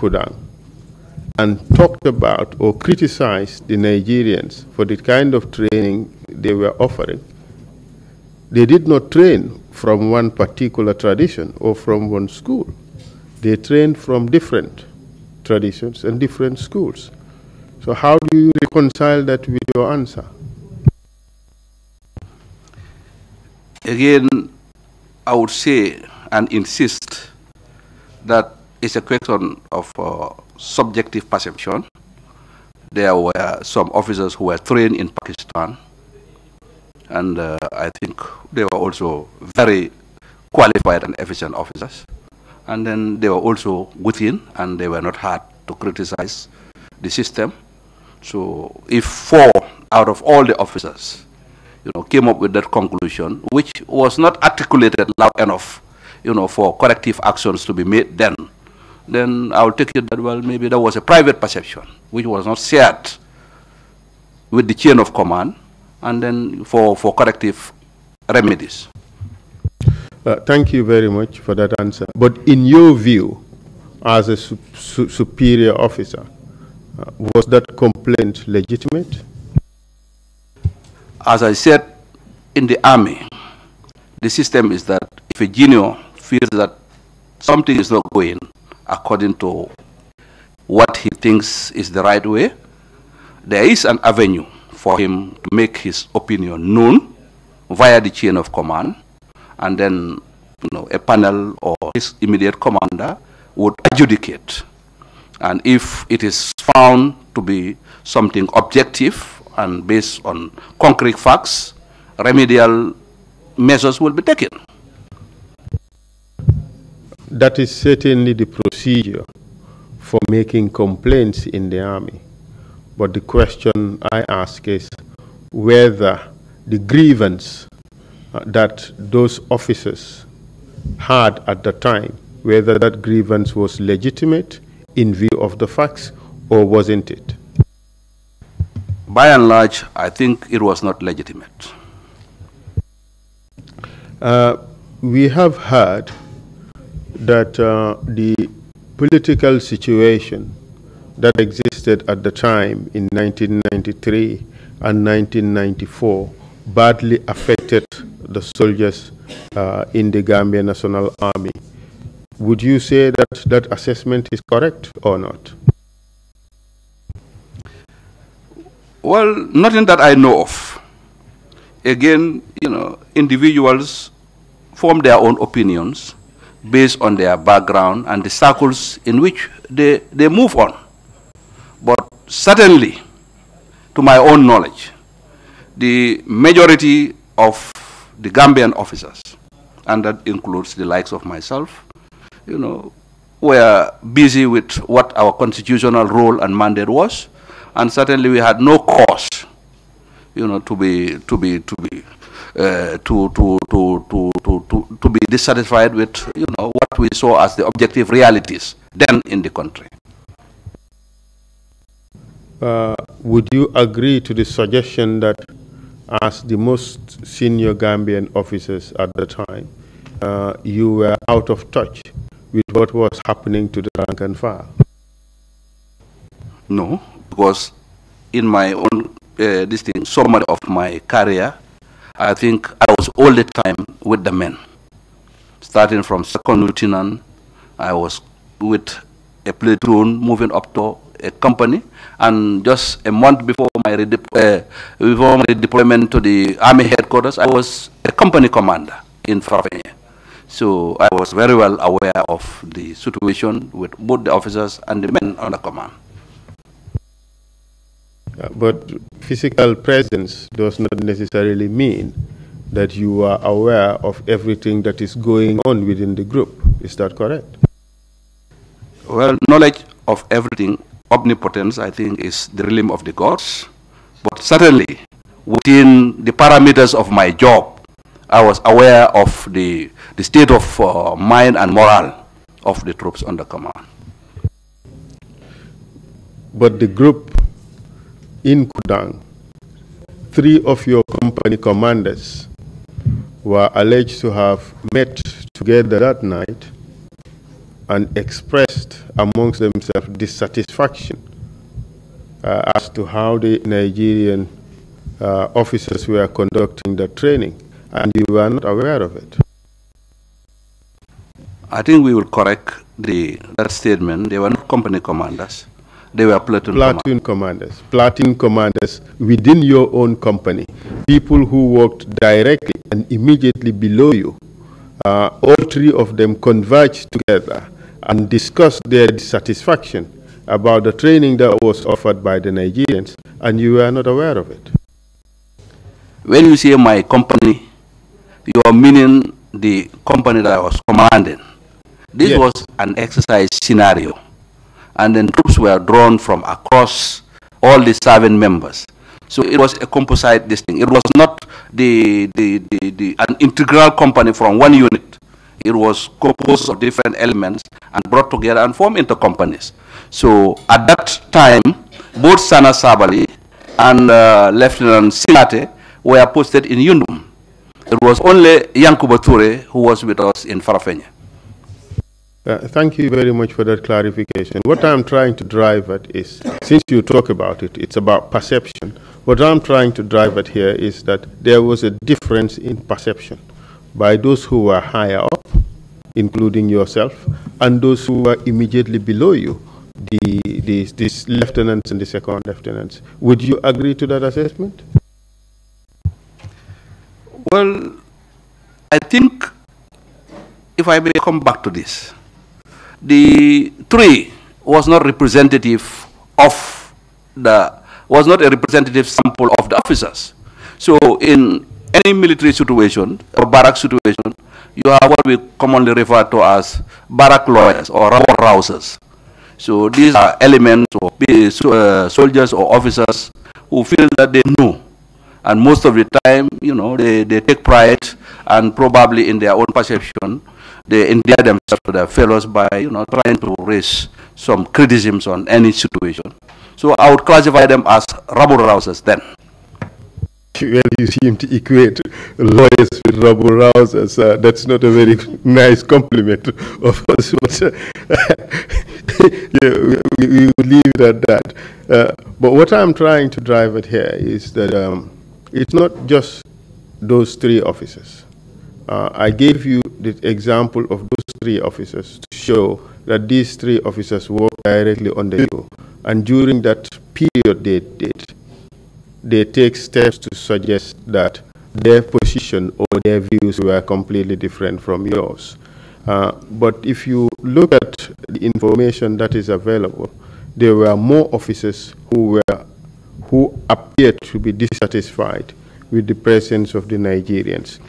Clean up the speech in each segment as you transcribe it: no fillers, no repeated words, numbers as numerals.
Kudang and talked about or criticized the Nigerians for the kind of training they were offering, they did not train from one particular tradition or from one school. They trained from different traditions and different schools. So how do you reconcile that with your answer? Again, I would say and insist that it's a question of subjective perception. There were some officers who were trained in Pakistan, and I think they were also very qualified and efficient officers. And then they were also within, and they were not hard to criticize the system. So if 4 out of all the officers, came up with that conclusion, which was not articulated loud enough, for corrective actions to be made, then I will take it that, well, maybe there was a private perception which was not shared with the chain of command, and then for corrective remedies. Thank you very much for that answer. But in your view, as a superior officer, was that complaint legitimate? As I said, in the army, the system is that if a junior feels that something is not going according to what he thinks is the right way, there is an avenue for him to make his opinion known via the chain of command, and then a panel or his immediate commander would adjudicate. And if it is found to be something objective and based on concrete facts, remedial measures will be taken. That is certainly the procedure for making complaints in the army. But the question I ask is whether the grievance that those officers had at the time, whether that grievance was legitimate in view of the facts, or wasn't it? By and large, I think it was not legitimate. We have heard that the political situation that existed at the time in 1993 and 1994 badly affected the soldiers in the Gambia National Army. Would you say that that assessment is correct or not? Well, nothing that I know of. Again, individuals form their own opinions based on their background and the circles in which they move on. But certainly, to my own knowledge, the majority of the Gambian officers, and that includes the likes of myself, were busy with what our constitutional role and mandate was, and certainly we had no cause, to be dissatisfied with, what we saw as the objective realities then in the country. Would you agree to the suggestion that as the most senior Gambian officers at the time, you were out of touch with what was happening to the rank and file? No, because in my own summary of my career, I think I was all the time with the men. Starting from second lieutenant, I was with a platoon moving up to a company, and just a month before my deployment to the army headquarters, I was a company commander in Farafenye. So I was very well aware of the situation with both the officers and the men under command. But physical presence does not necessarily mean that you are aware of everything that is going on within the group. Is that correct? Well, knowledge of everything, omnipotence, I think, is the realm of the gods. But certainly, within the parameters of my job, I was aware of the state of mind and morale of the troops under command. But the group in Kudang, 3 of your company commanders were alleged to have met together that night and expressed amongst themselves dissatisfaction as to how the Nigerian officers were conducting the training, and you were not aware of it. I think we will correct that statement. They were not company commanders. They were platoon commanders. Platoon commanders within your own company. People who worked directly and immediately below you. All three of them converged together and discussed their dissatisfaction about the training that was offered by the Nigerians, and you were not aware of it. When you say my company, you are meaning the company that I was commanding. This was an exercise scenario, and then troops were drawn from across all the serving members. So it was a composite thing. It was not an integral company from one unit. It was composed of different elements and brought together and formed into companies. So at that time, both Sana Sabali and Lieutenant Silate were posted in Yundum. It was only Yankuba Toure who was with us in Farafenye. Thank you very much for that clarification. What I'm trying to drive at is, since you talk about it, it's about perception. What I'm trying to drive at here is that there was a difference in perception by those who were higher up, including yourself, and those who were immediately below you, these lieutenants and the second lieutenants. Would you agree to that assessment? Well, I think, if I may come back to this, the three was not representative of was not a representative sample of the officers. So in any military situation or barrack situation, you have what we commonly refer to as barrack lawyers or rabble rousers. So these are elements or soldiers or officers who feel that they know. And most of the time, you know, they take pride, and probably in their own perception, they endear themselves to their fellows by, you know, trying to raise some criticisms on any situation. So I would classify them as rabble rousers then. Well, you seem to equate lawyers with rabble rousers. That's not a very nice compliment, of course. But yeah, we would leave it at that. But what I'm trying to drive at here is that it's not just those three officers. I gave you the example of those three officers to show that these three officers worked directly under you. And during that period they take steps to suggest that their position or their views were completely different from yours. But if you look at the information that is available, there were more officers who appeared to be dissatisfied with the presence of the Nigerians.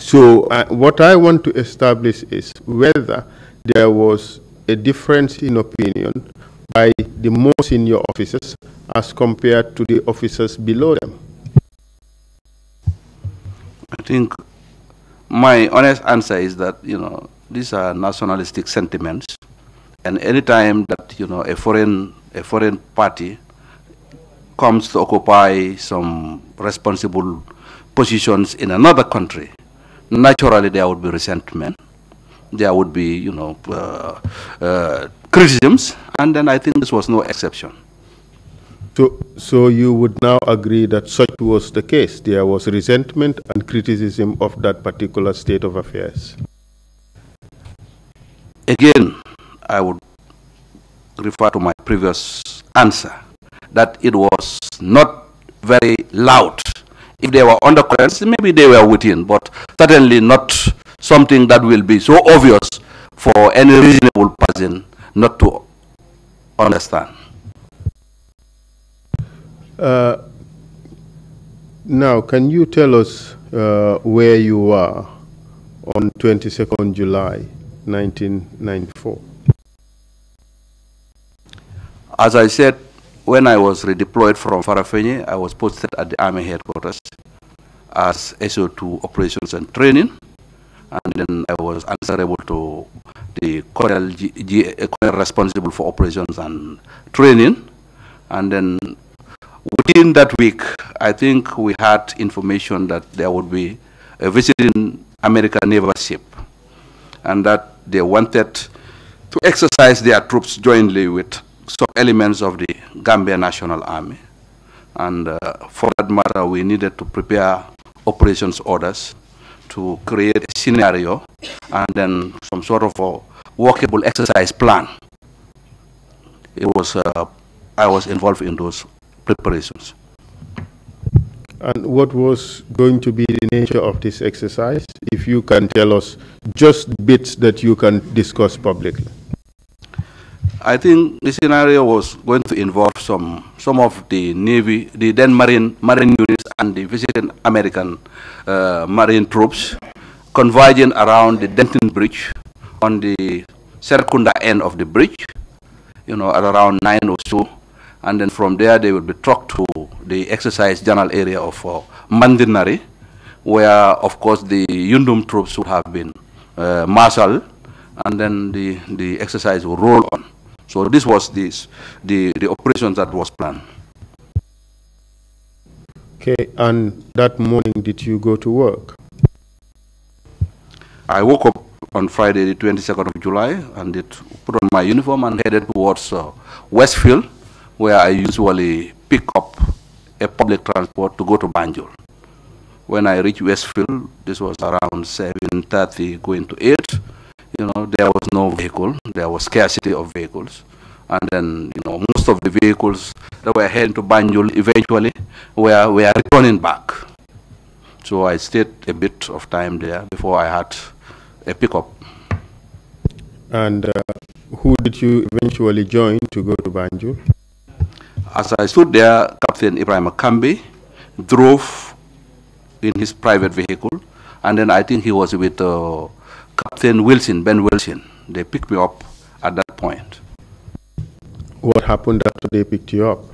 So what I want to establish is whether there was a difference in opinion by the more senior officers as compared to the officers below them. I think my honest answer is that, you know, these are nationalistic sentiments, and any time that, you know, a foreign party comes to occupy some responsible positions in another country, naturally there would be resentment, there would be, you know, criticisms, and then I think this was no exception. So you would now agree that such was the case? There was resentment and criticism of that particular state of affairs? Again, I would refer to my previous answer, that it was not very loud. If they were undercurrents, maybe they were within, but certainly not something that will be so obvious for any reasonable person not to understand. Now, can you tell us where you were on 22nd July 1994? As I said, when I was redeployed from Farafenye, I was posted at the Army headquarters as SO2 Operations and Training, and then I was answerable to the colonel responsible for operations and training. And then within that week, I think we had information that there would be a visiting American naval ship, and that they wanted to exercise their troops jointly with some elements of the Gambia National Army. And for that matter, we needed to prepare operations orders to create a scenario and then some sort of a workable exercise plan. It was, I was involved in those preparations. And what was going to be the nature of this exercise, if you can tell us just bits that you can discuss publicly? I think the scenario was going to involve some of the Navy, the then Marine units and the visiting American Marine troops converging around the Denton Bridge on the Serekunda end of the bridge, you know, at around 9 or so. And then from there, they would be trucked to the exercise general area of Mandinari, where, of course, the Yundum troops would have been marshaled, and then the exercise would roll on. So this was the operation that was planned. Okay, and that morning, did you go to work? I woke up on Friday, the 22nd of July, and put on my uniform and headed towards Westfield, where I usually pick up a public transport to go to Banjul. When I reached Westfield, this was around 7:30 going to 8, you know, there was no vehicle, there was scarcity of vehicles. And then, you know, most of the vehicles that were heading to Banjul eventually were returning back. So I stayed a bit of time there before I had a pickup. And who did you eventually join to go to Banjul? As I stood there, Captain Ibrahim Kambi drove in his private vehicle, and then I think he was with Captain Wilson, Ben Wilson. They picked me up at that point. What happened after they picked you up?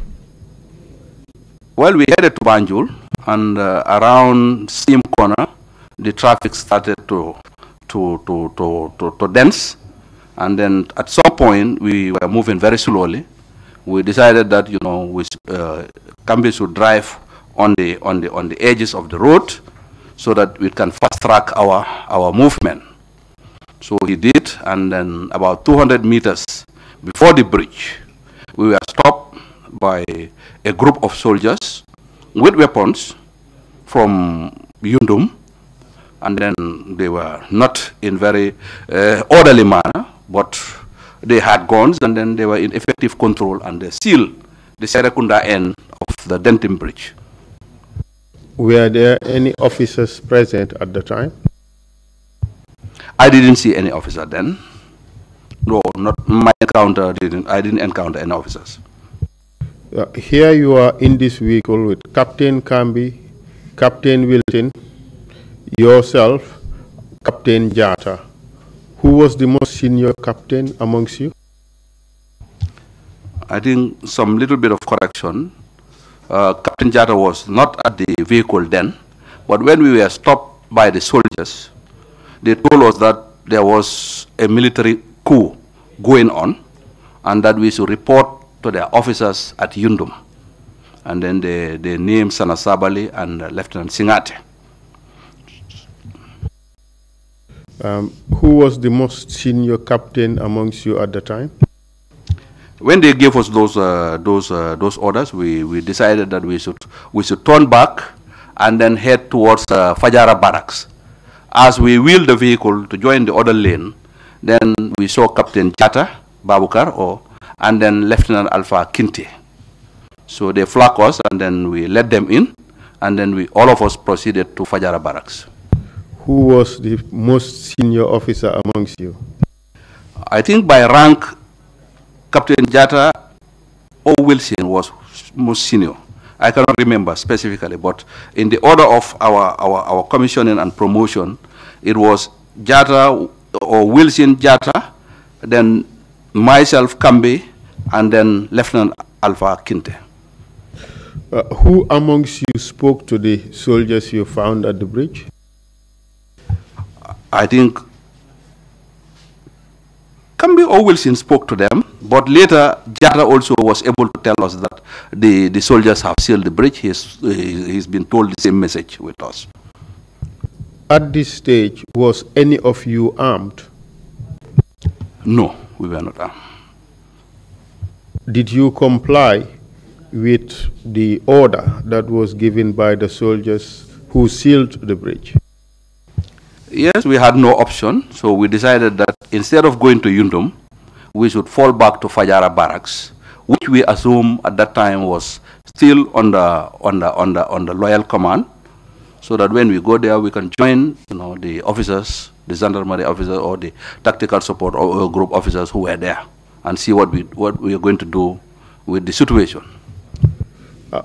Well, we headed to Banjul, and around Steam Corner, the traffic started to dense, and then at some point we were moving very slowly. We decided that, you know, Kambi should drive on the edges of the road so that we can fast track our movement. So he did, and then about 200 meters before the bridge, we were stopped by a group of soldiers with weapons from Yundum, and then they were not in very orderly manner, but they had guns, and then they were in effective control, and they sealed the Serekunda end of the Denton Bridge. Were there any officers present at the time? I didn't see any officer then. No, not my encounter. I didn't encounter any officers. Here you are in this vehicle with Captain Kambi, Captain Wilson, yourself, Captain Jatta. Who was the most senior captain amongst you? I think some little bit of correction. Captain Jatta was not at the vehicle then, but when we were stopped by the soldiers, they told us that there was a military coup going on and that we should report to their officers at Yundum. And then they named Sana Sabali and Lieutenant Singate. Who was the most senior captain amongst you at the time? When they gave us those orders, we decided that we should turn back and then head towards Fajara Barracks. As we wheeled the vehicle to join the other lane, then we saw Captain Jatta Babukar and then Lieutenant Alpha Kinte. So they flagged us, and then we let them in, and then all of us proceeded to Fajara Barracks. Who was the most senior officer amongst you? I think by rank, Captain Jatta or Wilson was most senior. I cannot remember specifically, but in the order of our commissioning and promotion, it was Jatta or Wilson Jatta, then myself, Kambi, and then Lieutenant Alpha Kinte. Who amongst you spoke to the soldiers you found at the bridge? I think Kambi or Wilson spoke to them, but later Jatta also was able to tell us that the soldiers have sealed the bridge. He's been told the same message with us. At this stage, was any of you armed? No. We were not armed. Did you comply with the order that was given by the soldiers who sealed the bridge? Yes, we had no option, so we decided that instead of going to Yundum, we should fall back to Fajara barracks, which we assume at that time was still under loyal command, so that when we go there, we can join, the officers, the gendarmerie officers or the tactical support or group officers who were there, and see what we are going to do with the situation.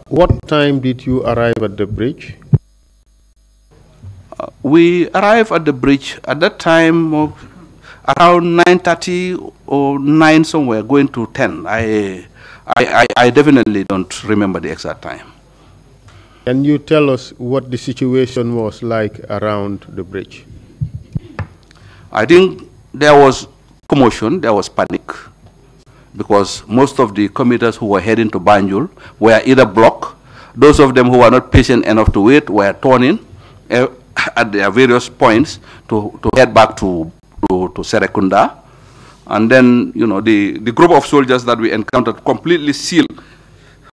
What time did you arrive at the bridge? We arrived at the bridge at that time of around 9:30 or 9 somewhere, going to 10. I definitely don't remember the exact time. Can you tell us what the situation was like around the bridge? I think there was commotion, there was panic, because most of the commuters who were heading to Banjul were either blocked. Those of them who were not patient enough to wait were torn in at their various points to head back to Serekunda. And then, the group of soldiers that we encountered completely sealed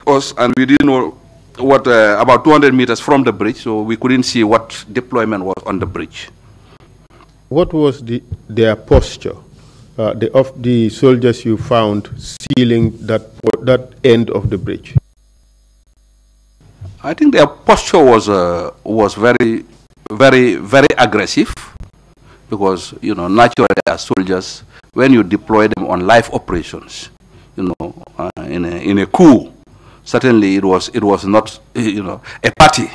us, and we didn't know what, about 200 meters from the bridge, so we couldn't see what deployment was on the bridge. What was their posture, of the soldiers you found sealing that end of the bridge? I think their posture was very, very, very aggressive, because naturally as soldiers, when you deploy them on live operations, in a coup, certainly it was not a party.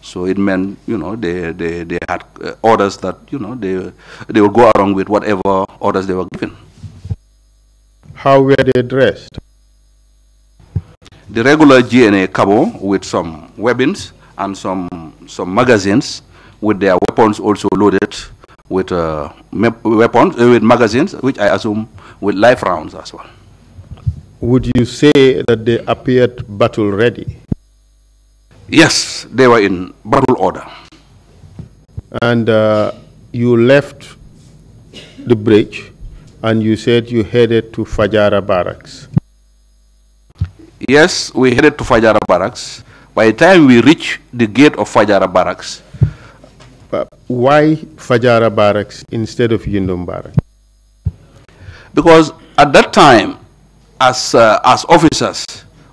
So it meant they had orders that they would go along with whatever orders they were given. How were they dressed? The regular GNA camo with some weapons and some magazines, with their weapons also loaded with with magazines, which I assume with live rounds as well. Would you say that they appeared battle ready? Yes, they were in battle order. And you left the bridge and you said you headed to Fajara barracks. Yes, we headed to Fajara barracks. By the time we reached the gate of Fajara barracks. Why Fajara barracks instead of Yundum barracks? Because at that time, as officers,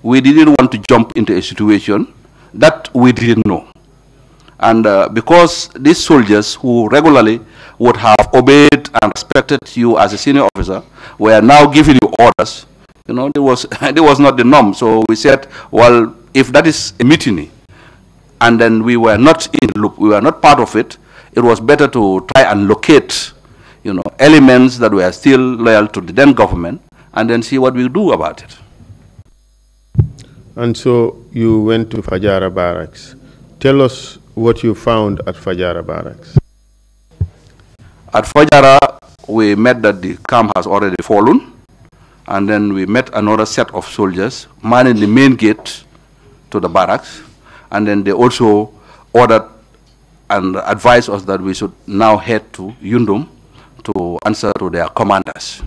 we didn't want to jump into a situation that we didn't know. And because these soldiers who regularly would have obeyed and respected you as a senior officer were now giving you orders, there was not the norm. So we said, well, if that is a mutiny, and then we were not in the loop, we were not part of it, it was better to try and locate, elements that were still loyal to the then government, and then see what we do about it. And so you went to Fajara barracks. Tell us what you found at Fajara barracks. At Fajara, we met that the camp has already fallen, and then we met another set of soldiers manning the main gate to the barracks, and then they also ordered and advised us that we should now head to Yundum to answer to their commanders.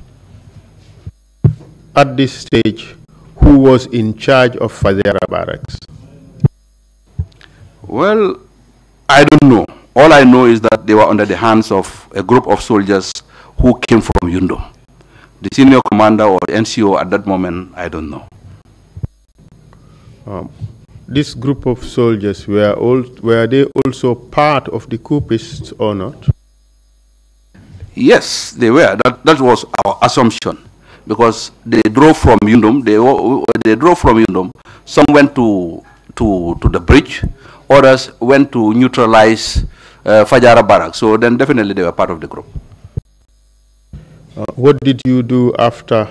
At this stage, who was in charge of Fajara barracks? Well, I don't know. All I know is that they were under the hands of a group of soldiers who came from Yundum. The senior commander or NCO at that moment, I don't know. This group of soldiers, were they also part of the coupists or not? Yes, they were. That was our assumption, because they drove from Yundum. They drove from Yundum. Some went to the bridge. Others went to neutralize Fajara barracks. So then definitely they were part of the group. What did you do after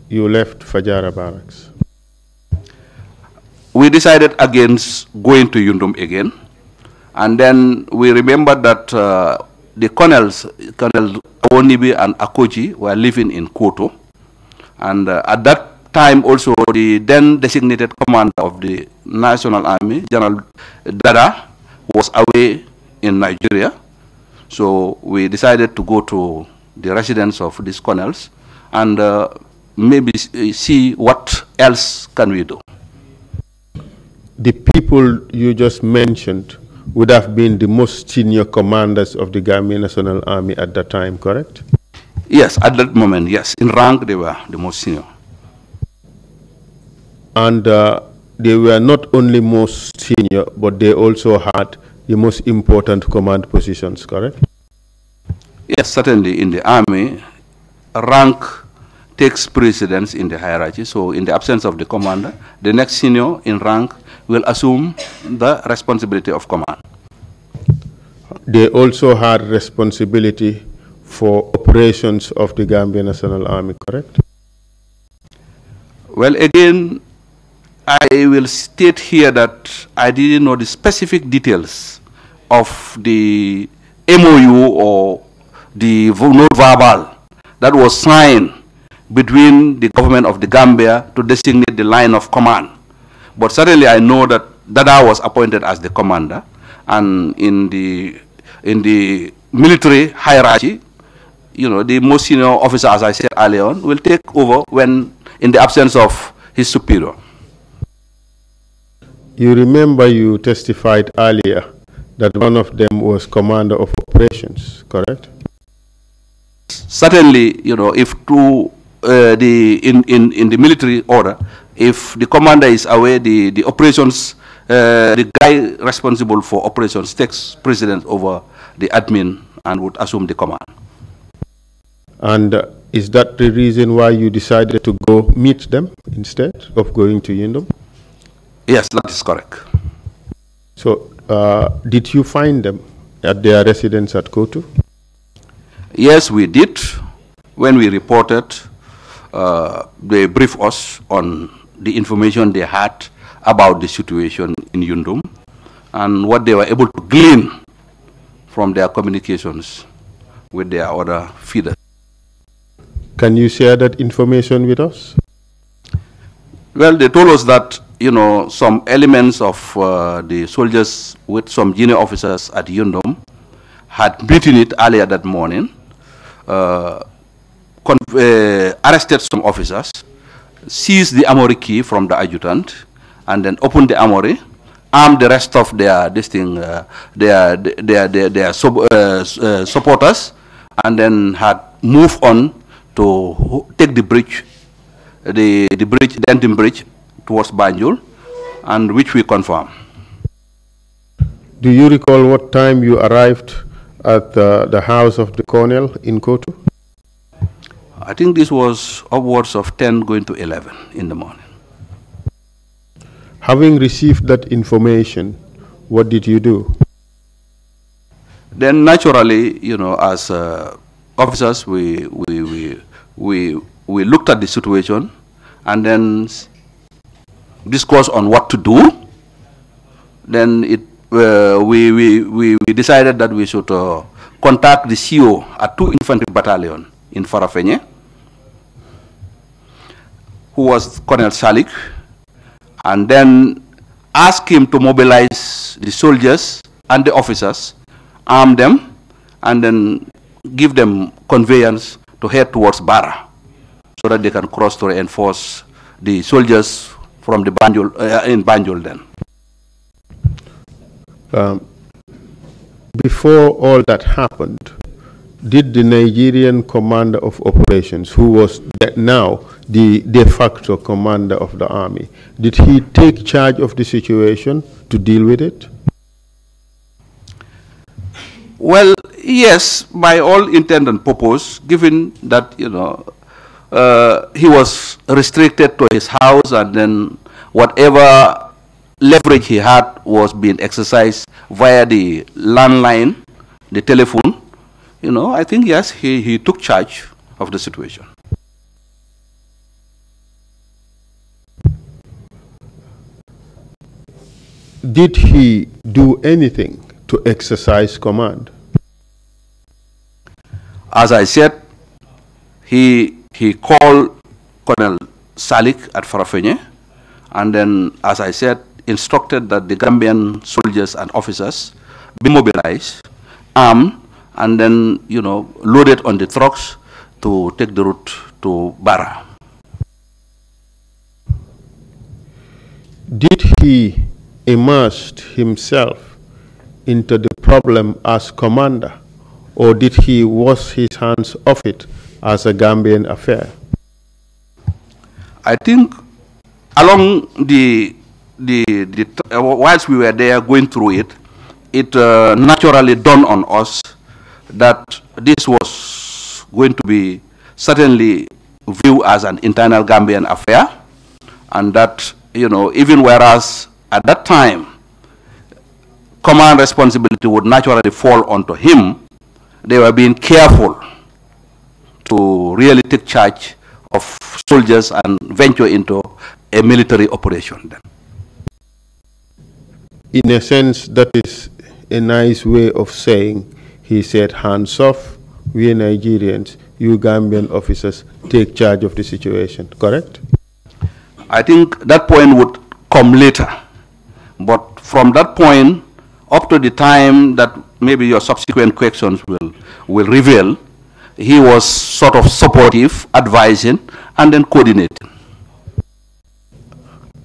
you left Fajara barracks? We decided against going to Yundum again. And then we remembered that the colonels, Colonel Awonibi and Akoji, were living in Koto. And at that time also, the then designated commander of the National Army, General Dada, was away in Nigeria. So we decided to go to the residence of these colonels and maybe see what else can we do. The people you just mentioned would have been the most senior commanders of the Gambian National Army at that time, correct? Yes, at that moment, yes. In rank, they were the most senior. And they were not only most senior, but they also had the most important command positions, correct? Yes, certainly in the army, rank takes precedence in the hierarchy. So in the absence of the commander, the next senior in rank will assume the responsibility of command. They also had responsibility for operations of the Gambian National Army, correct? Well, again, I will state here that I didn't know the specific details of the MOU or the note verbal that was signed between the government of the Gambia to designate the line of command. But certainly I know that Dada was appointed as the commander, and in the military hierarchy, you know, the most senior officer, as I said earlier on, will take over when in the absence of his superior. You remember you testified earlier that one of them was commander of operations, correct? Certainly, you know, if in the military order, if the commander is away, the operations, the guy responsible for operations takes precedence over the admin and would assume the command. And is that the reason why you decided to go meet them instead of going to Yindum? Yes, that is correct. So, did you find them at their residence at Kotu? Yes, we did. When we reported, they briefed us on the information they had about the situation in Yundum and what they were able to glean from their communications with their other feeders. Can you share that information with us? Well, they told us that, you know, some elements of the soldiers with some junior officers at Yundum had beaten it earlier that morning, arrested some officers, seized the armory key from the adjutant, and then opened the armory, armed the rest of their supporters, and then had moved on to take the bridge, the Denton Bridge towards Banjul, and which we confirm. Do you recall what time you arrived at the house of the colonel in Kotu? I think this was upwards of 10 going to 11 in the morning. Having received that information, what did you do? Then naturally, you know, as officers, we looked at the situation and then discussed on what to do. Then we decided that we should contact the CO at 2 Infantry Battalion in Farafenye, who was Colonel Salik, and then ask him to mobilize the soldiers and the officers, arm them, and then give them conveyance to head towards Bara, so that they can cross to reinforce the soldiers from the Banjul, in Banjul then. Before all that happened, did the Nigerian commander of operations, who was now the de facto commander of the army, did he take charge of the situation to deal with it? Well, yes, by all intent and purpose, given that, you know, he was restricted to his house, and then whatever leverage he had was being exercised via the landline, the telephone. You know, I think, yes, he took charge of the situation. Did he do anything to exercise command? As I said, he called Colonel Salik at Farafenye, and then, as I said, instructed that the Gambian soldiers and officers be mobilized, armed, and then, you know, loaded on the trucks to take the route to Bara. Did he immerse himself into the problem as commander, or did he wash his hands off it as a Gambian affair? I think along whilst we were there going through it, it naturally dawned on us that this was going to be certainly viewed as an internal Gambian affair, and that, you know, even whereas at that time command responsibility would naturally fall onto him, they were being careful to really take charge of soldiers and venture into a military operation then. In a sense, that is a nice way of saying, he said, hands off, we Nigerians, you Gambian officers, take charge of the situation, correct? I think that point would come later. But from that point up to the time that maybe your subsequent questions will reveal, he was sort of supportive, advising, and then coordinating.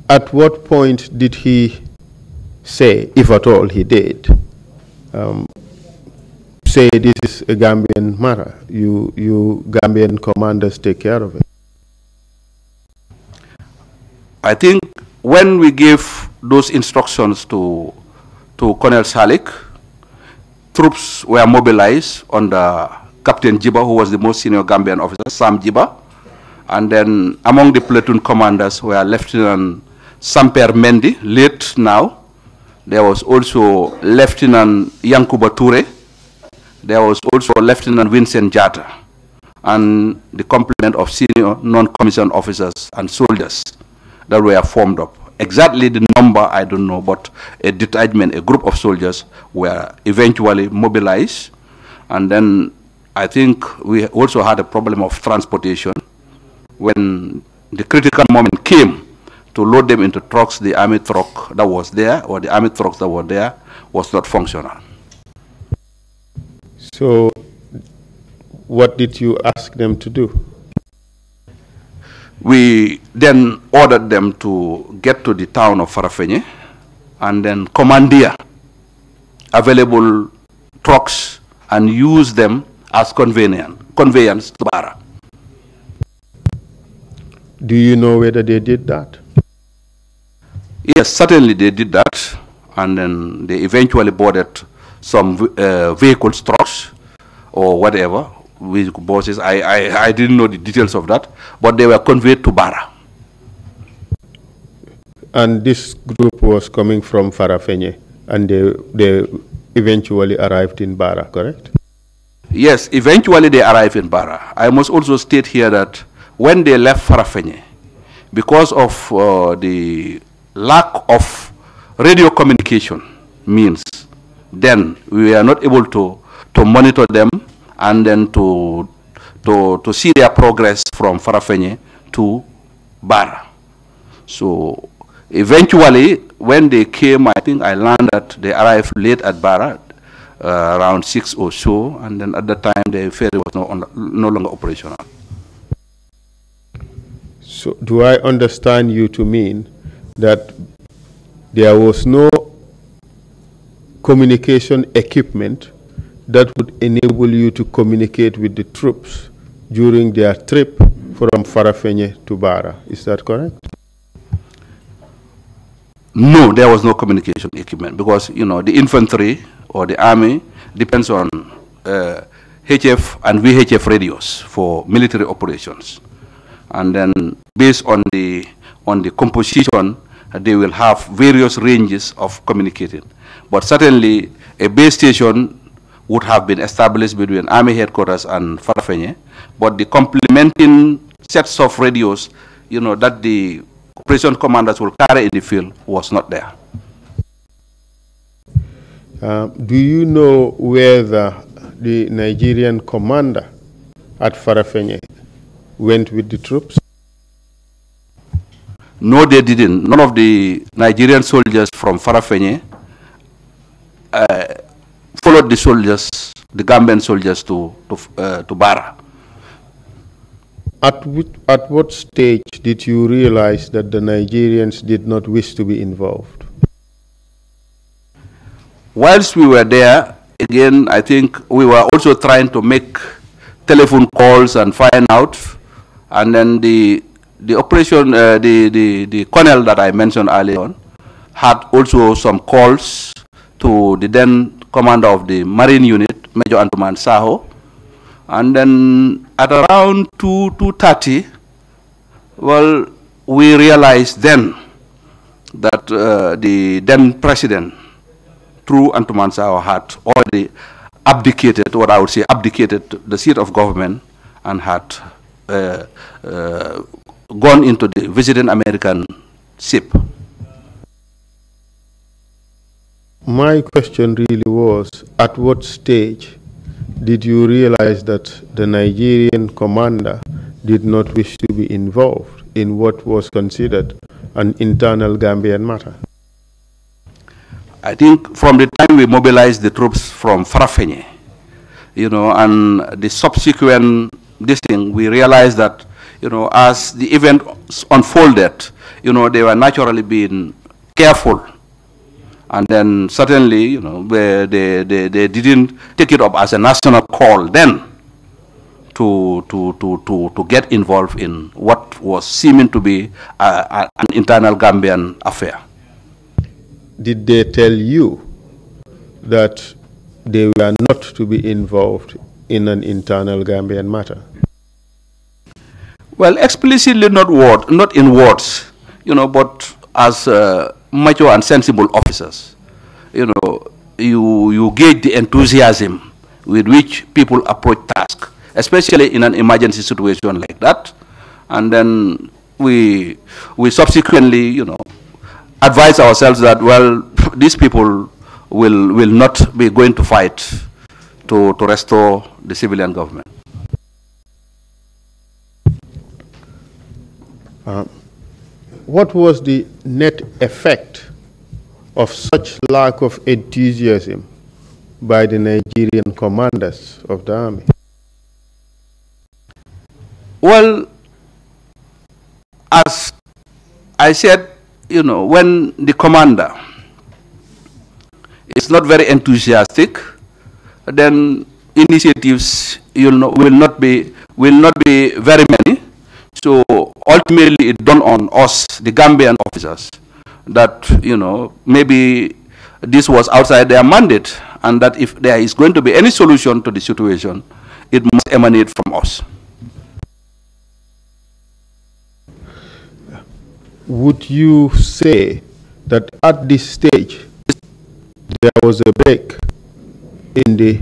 At what point did he say, if at all he did, say this is a Gambian matter, you Gambian commanders take care of it? I think when we gave those instructions to Colonel Salik, troops were mobilized under Captain Jiba, who was the most senior Gambian officer, Sam Jiba, and then among the platoon commanders were Lieutenant Samper Mendy, late now. There was also Lieutenant Yankuba Toure. There was also Lieutenant Vincent Jatta, and the complement of senior non-commissioned officers and soldiers that were formed up. Exactly the number, I don't know, but a detachment, a group of soldiers were eventually mobilized. And then I think we also had a problem of transportation. When the critical moment came to load them into trucks, the army truck that was there, or the army trucks that were there, was not functional. So what did you ask them to do? We then ordered them to get to the town of Farafenye and then commandeer available trucks and use them as conveyance to Bara. Do you know whether they did that? Yes, certainly they did that, and then they eventually boarded some vehicles, trucks, or whatever, with buses. I didn't know the details of that, but they were conveyed to Bara. And this group was coming from Farafenye, and they eventually arrived in Bara, correct? Yes, eventually they arrived in Bara. I must also state here that when they left Farafenye, because of the lack of radio communication means, then we were not able to monitor them and then to see their progress from Farafenye to Bara. So eventually, when they came, I think I learned that they arrived late at Bara, around 6 or so, and then at that time the ferry was no longer operational. So do I understand you to mean that there was no communication equipment that would enable you to communicate with the troops during their trip from Farafenye to Bara? Is that correct? No, there was no communication equipment because, you know, the infantry or the army depends on HF and VHF radios for military operations. And then based on the composition, they will have various ranges of communicating. But certainly a base station would have been established between Army headquarters and Farafenye, but the complementing sets of radios, you know, that the operation commanders will carry in the field was not there. Do you know whether the Nigerian commander at Farafenye went with the troops? No, they didn't. None of the Nigerian soldiers from Farafenye followed the soldiers, the Gambian soldiers, to Bara. At what stage did you realize that the Nigerians did not wish to be involved? Whilst we were there, again, I think we were also trying to make telephone calls and find out. And then the operation, the colonel that I mentioned earlier on, had also some calls to the then commander of the Marine Unit, Major Antuman Saho. And then at around 2:30, well, we realized then that the then president, through Antuman Saho, had already abdicated, what I would say, abdicated the seat of government and had gone into the visiting American ship. My question really was, at what stage did you realize that the Nigerian commander did not wish to be involved in what was considered an internal Gambian matter? I think from the time we mobilized the troops from Farafenye, and the subsequent this thing, we realized that, as the event unfolded, they were naturally being careful. And then certainly, they didn't take it up as a national call then to get involved in what was seeming to be an internal Gambian affair. Did they tell you that they were not to be involved in an internal Gambian matter? Well, explicitly not in words, but as mature and sensible officers, you gauge the enthusiasm with which people approach tasks, especially in an emergency situation like that. And then we subsequently, advise ourselves that, well, these people will not be going to fight to restore the civilian government. What was the net effect of such lack of enthusiasm by the Nigerian commanders of the army? Well, as I said, when the commander is not very enthusiastic, then initiatives will not be very many. So ultimately, it dawned on us, the Gambian officers, that maybe this was outside their mandate, and that if there is going to be any solution to the situation, it must emanate from us. Would you say that at this stage there was a break in the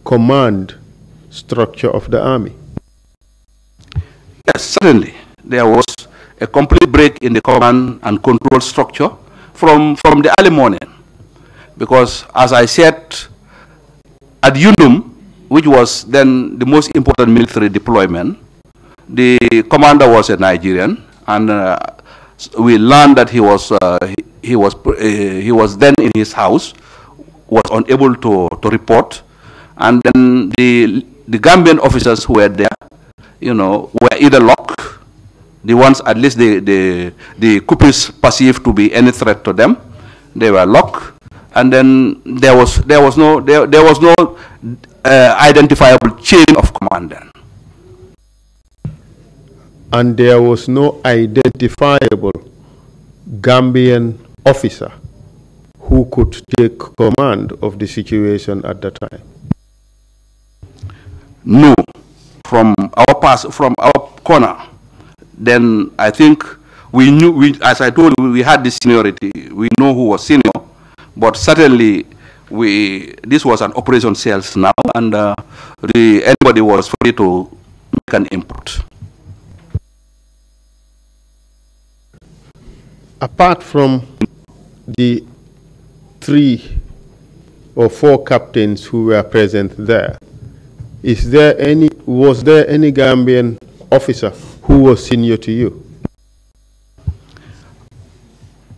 command structure of the army? Yes, certainly. There was a complete break in the command and control structure from the early morning. Because, as I said, at Yundum, which was then the most important military deployment, the commander was a Nigerian, and we learned that he was then in his house, was unable to report, and then the Gambian officers who were there, were either locked, the ones at least the Kupis perceived to be any threat to them, they were locked, and then there was no identifiable chain of command then. And there was no identifiable Gambian officer who could take command of the situation at the time? No. From our corner, then I think we knew, as I told you, we had the seniority. We know who was senior, but certainly this was an operation sales now, and anybody was free to make an input. Apart from the 3 or 4 captains who were present there, was there any Gambian officer who was senior to you?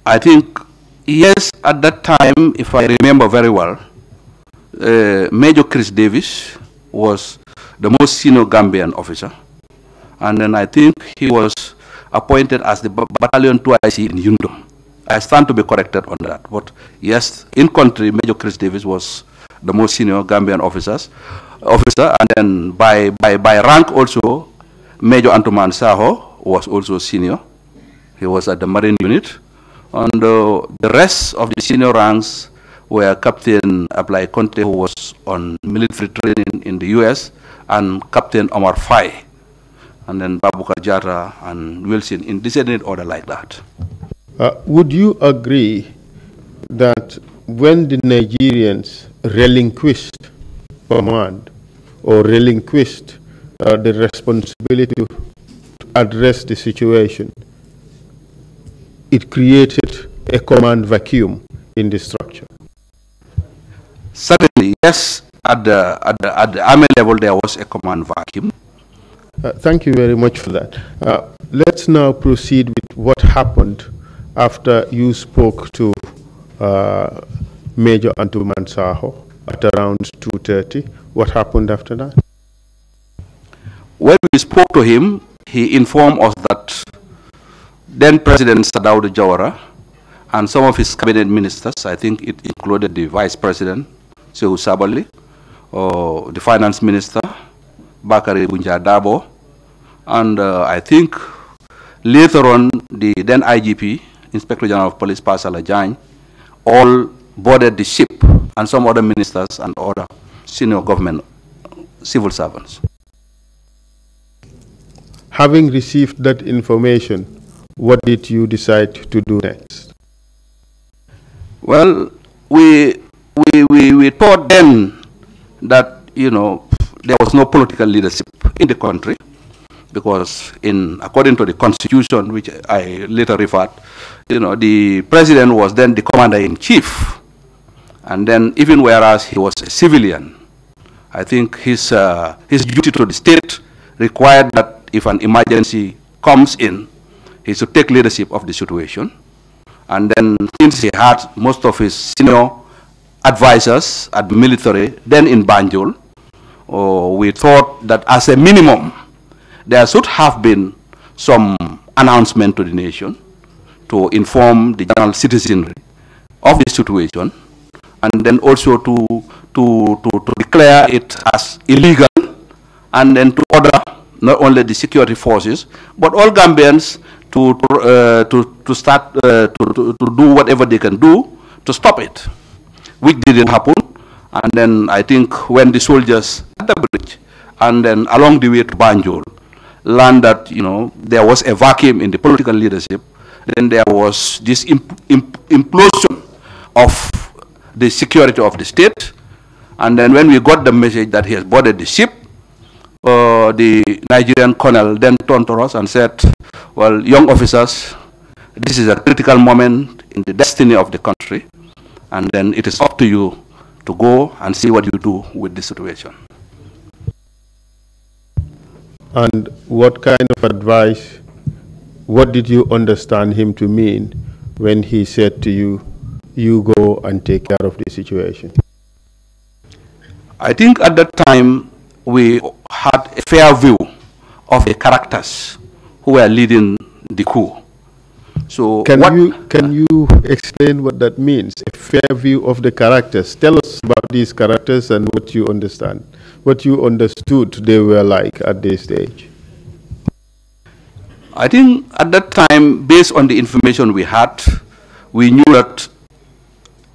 I think, yes, at that time, if I remember very well, Major Chris Davis was the most senior Gambian officer. And then I think he was appointed as the Battalion 2IC in Yundum. I stand to be corrected on that. But yes, in country, Major Chris Davis was the most senior Gambian officer, and then by rank also, Major Antuman Saho was also senior. He was at the Marine unit. And the rest of the senior ranks were Captain Ablai Conte, who was on military training in the US, and Captain Omar Fai, and then Babukar Jatta and Wilson, in descending order like that. Would you agree that when the Nigerians relinquished command or relinquished the responsibility to address the situation, it created a command vacuum in the structure? Certainly, yes. At the army level, there was a command vacuum. Thank you very much for that. Let's now proceed with what happened after you spoke to Major Antuman Saho at around 2:30. What happened after that? When we spoke to him, he informed us that then President Sadaud Jawara and some of his cabinet ministers, I think it included the Vice President, Sehu Sabali, or the Finance Minister, Bakari Bunja Dabo, and I think later on the then IGP, Inspector General of Police, Pasala Jain, all boarded the ship, and some other ministers and other senior government civil servants. Having received that information, what did you decide to do next? Well, we thought then that, you know, there was no political leadership in the country, because according to the constitution, which I later referred, you know, the president was then the commander-in-chief, and then even whereas he was a civilian, I think his duty to the state required that if an emergency comes in, he should take leadership of the situation. And then since he had most of his senior advisors at the military, then in Banjul, we thought that as a minimum, there should have been some announcement to the nation to inform the general citizenry of the situation, and then also to declare it as illegal, and then to order not only the security forces, but all Gambians to start to do whatever they can do to stop it, which didn't happen. And then I think when the soldiers at the bridge and then along the way to Banjul learned that, you know, there was a vacuum in the political leadership, then there was this implosion of the security of the state. And then when we got the message that he has boarded the ship, the Nigerian colonel then turned to us and said, well, young officers, this is a critical moment in the destiny of the country, and then it is up to you to go and see what you do with the situation. And what kind of advice, what did you understand him to mean when he said to you, you go and take care of the situation? I think at that time we had a fair view of the characters who were leading the coup. So can you explain what that means? A fair view of the characters. Tell us about these characters and what you understand, what you understood they were like at this stage. I think at that time, based on the information we had, we knew that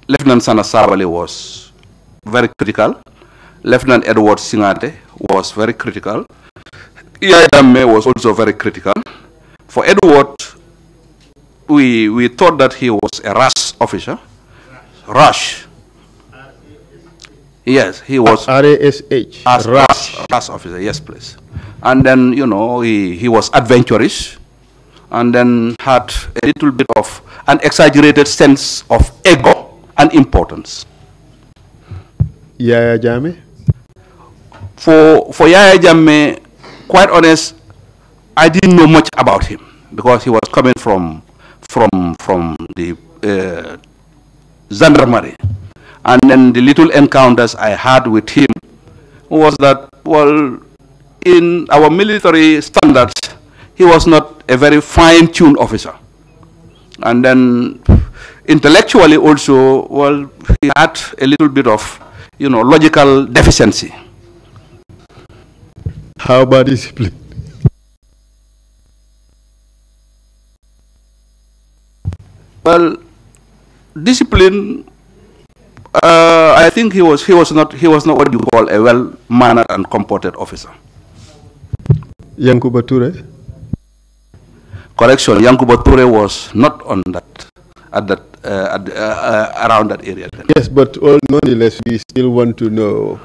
Lieutenant Sana Sabali was very critical. Lieutenant Edward Singate was very critical. Yaya Jammeh was also very critical. For Edward, we thought that he was a rash officer. Rash. Yes, he was. R-A-S-H. Rash officer, yes, please. And then, you know, he was adventurous, and then had a little bit of an exaggerated sense of ego and importance. Yaya Jammeh? For Yaya Jammeh, quite honest, I didn't know much about him, because he was coming from the gendarmerie. And then the little encounters I had with him was that, well, in our military standards, he was not a very fine-tuned officer. And then intellectually also, well, he had a little bit of, logical deficiency. How about discipline? Well, discipline, I think he was not what you call a well-mannered and comported officer. Yankuba Ture? Correction, Yankuba Ture was not on that, around that area then. Yes, but nonetheless, we still want to know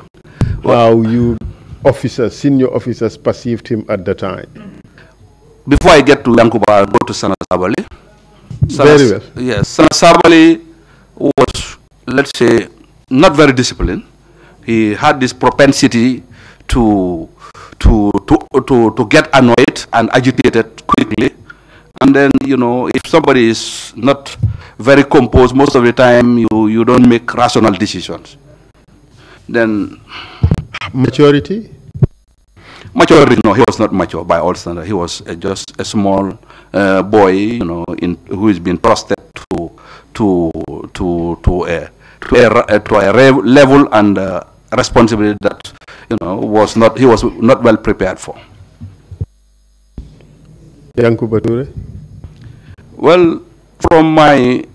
how you officers, senior officers, perceived him at the time. Before I get to Yankuba, I'll go to Sana Sabali. Very well. Yes, Sana Sabali was, let's say, not very disciplined. He had this propensity to get annoyed and agitated quickly. And then, if somebody is not very composed, most of the time you don't make rational decisions. Then maturity? Maturity, no, he was not mature by all standards. He was just a small boy, who has been trusted to a level and responsibility that he was not well prepared for. Yankuba Ture? Well, from my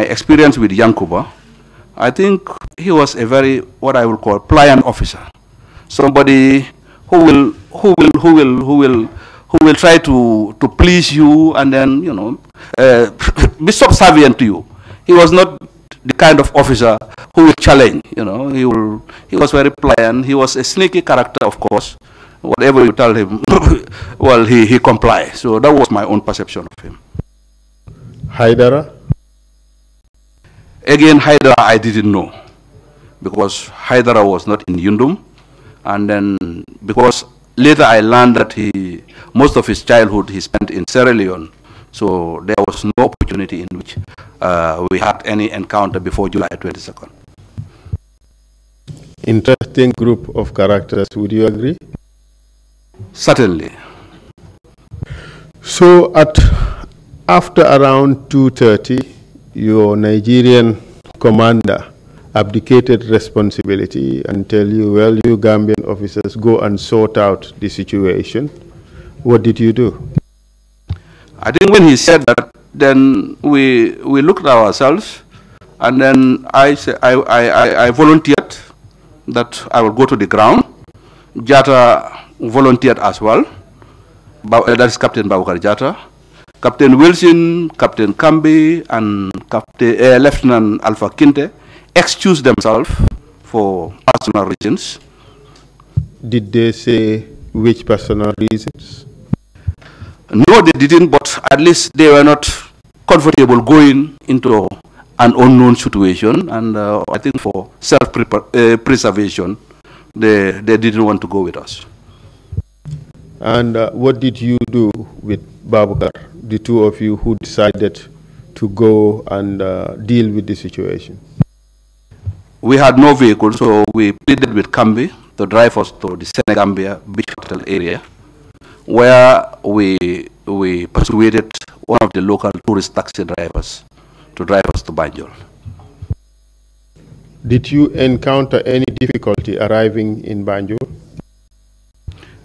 experience with Yankuba, I think he was a very, what I would call, pliant officer. Somebody who will try to please you and then be subservient to you. He was not the kind of officer who will challenge. He was very pliant. He was a sneaky character, of course. Whatever you tell him, well, he complies. So that was my own perception of him. Haidara? Again, Haidara I didn't know, because Haidara was not in Yundum. And then, because later I learned that most of his childhood he spent in Sierra Leone, so there was no opportunity in which we had any encounter before July 22nd. Interesting group of characters, would you agree? Certainly. So after around 2:30, your Nigerian commander abdicated responsibility and tell you, well, you Gambian officers go and sort out the situation. What did you do? I think when he said that, then we looked at ourselves, and then I volunteered that I will go to the ground. Jatta volunteered as well. That is Captain Babukar Jatta. Captain Wilson, Captain Kambi, and Lieutenant Alpha Kinte excused themselves for personal reasons. Did they say which personal reasons? No, they didn't, but at least they were not comfortable going into an unknown situation, and I think for self-preservation, they didn't want to go with us. And what did you do with Babukar, the two of you who decided to go and deal with the situation? We had no vehicle, so we pleaded with Kambi to drive us to the Senegambia Beach Hotel area, where we persuaded one of the local tourist taxi drivers to drive us to Banjul. Did you encounter any difficulty arriving in Banjul?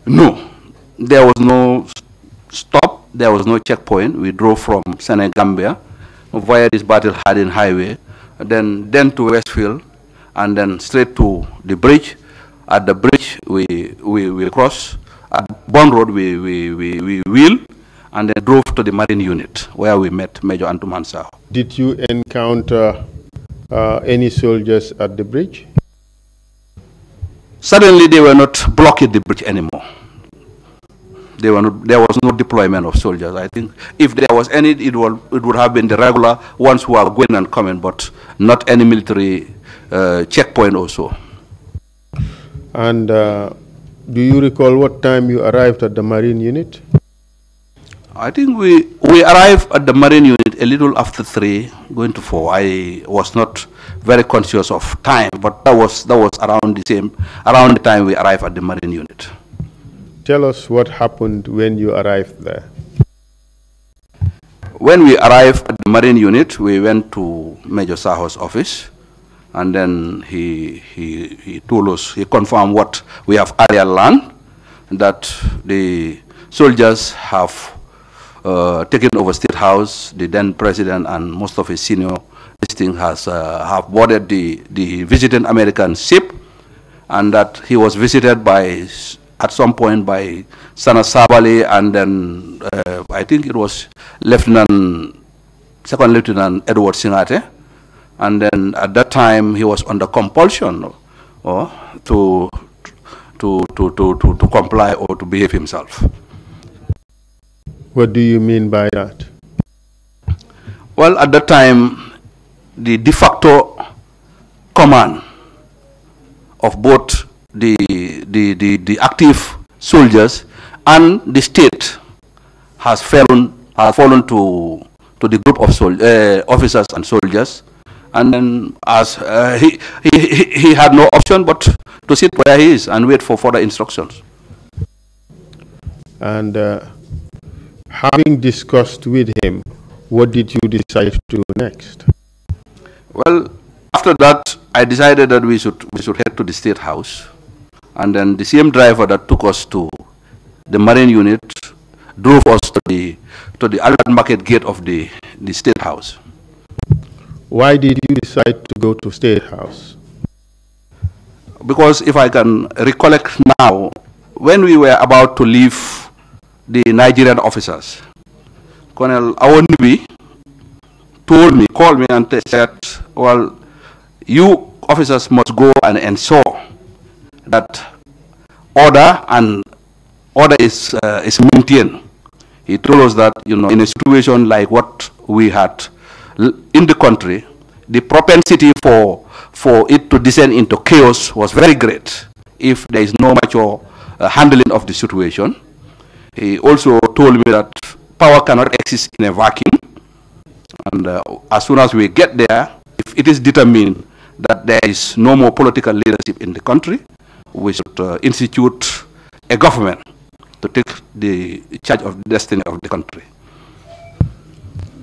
No, there was no stop, there was no checkpoint. We drove from Senegambia via this Battle Hardin highway, then to Westfield, and then straight to the bridge. At the bridge, we cross. At Bond Road, we wheel, and then drove to the Marine Unit, where we met Major Antuman Sao. Did you encounter any soldiers at the bridge? Suddenly, they were not blocking the bridge anymore. There was no deployment of soldiers. I think if there was any, it would have been the regular ones who are going and coming, but not any military checkpoint also. And do you recall what time you arrived at the Marine Unit? I think we arrived at the Marine Unit a little after 3, going to 4. I was not very conscious of time, but that was around the time we arrived at the Marine Unit. Tell us what happened when you arrived there. When we arrived at the Marine unit, we went to Major Saho's office, and then he told us, he confirmed what we have earlier learned, that the soldiers have taken over State House. The then president and most of his senior listing have boarded the visiting American ship, and that he was visited by, at some point, by Sana Sabali, and then I think it was Second Lieutenant Edward Singate, and then at that time he was under compulsion to comply or to behave himself. What do you mean by that? Well, at that time, the de facto command of both the active soldiers and the state has fallen to the group of officers and soldiers, and then as he had no option but to sit where he is and wait for further instructions. And having discussed with him, what did you decide to do next? Well, after that, I decided that we should head to the State House, and then the same driver that took us to the Marine unit drove us to the Albert Market gate of the State House. Why did you decide to go to State House? Because if I can recollect now, when we were about to leave the Nigerian officers, Colonel Awonibi called me and said, well, you officers must go and ensure that order is maintained. He told us that, in a situation like what we had in the country, the propensity for it to descend into chaos was very great if there is no mature handling of the situation. He also told me that power cannot exist in a vacuum, and as soon as we get there, if it is determined that there is no more political leadership in the country, we should institute a government to take the charge of the destiny of the country.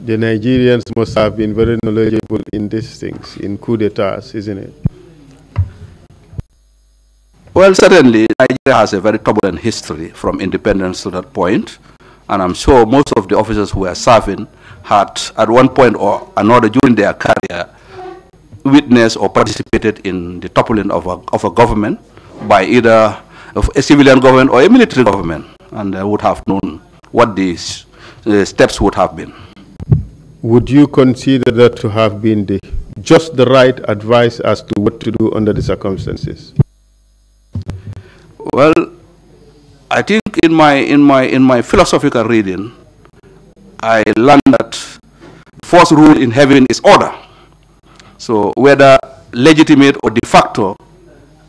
The Nigerians must have been very knowledgeable in these things, in coup d'etats, isn't it? Well, certainly, Nigeria has a very turbulent history from independence to that point, and I'm sure most of the officers who were serving had, at one point or another during their career, witnessed or participated in the toppling of a government by either a civilian government or a military government, and they would have known what these steps would have been. Would you consider that to have been just the right advice as to what to do under the circumstances? Well, I think in my philosophical reading, I learned that first rule in heaven is order. So whether legitimate or de facto,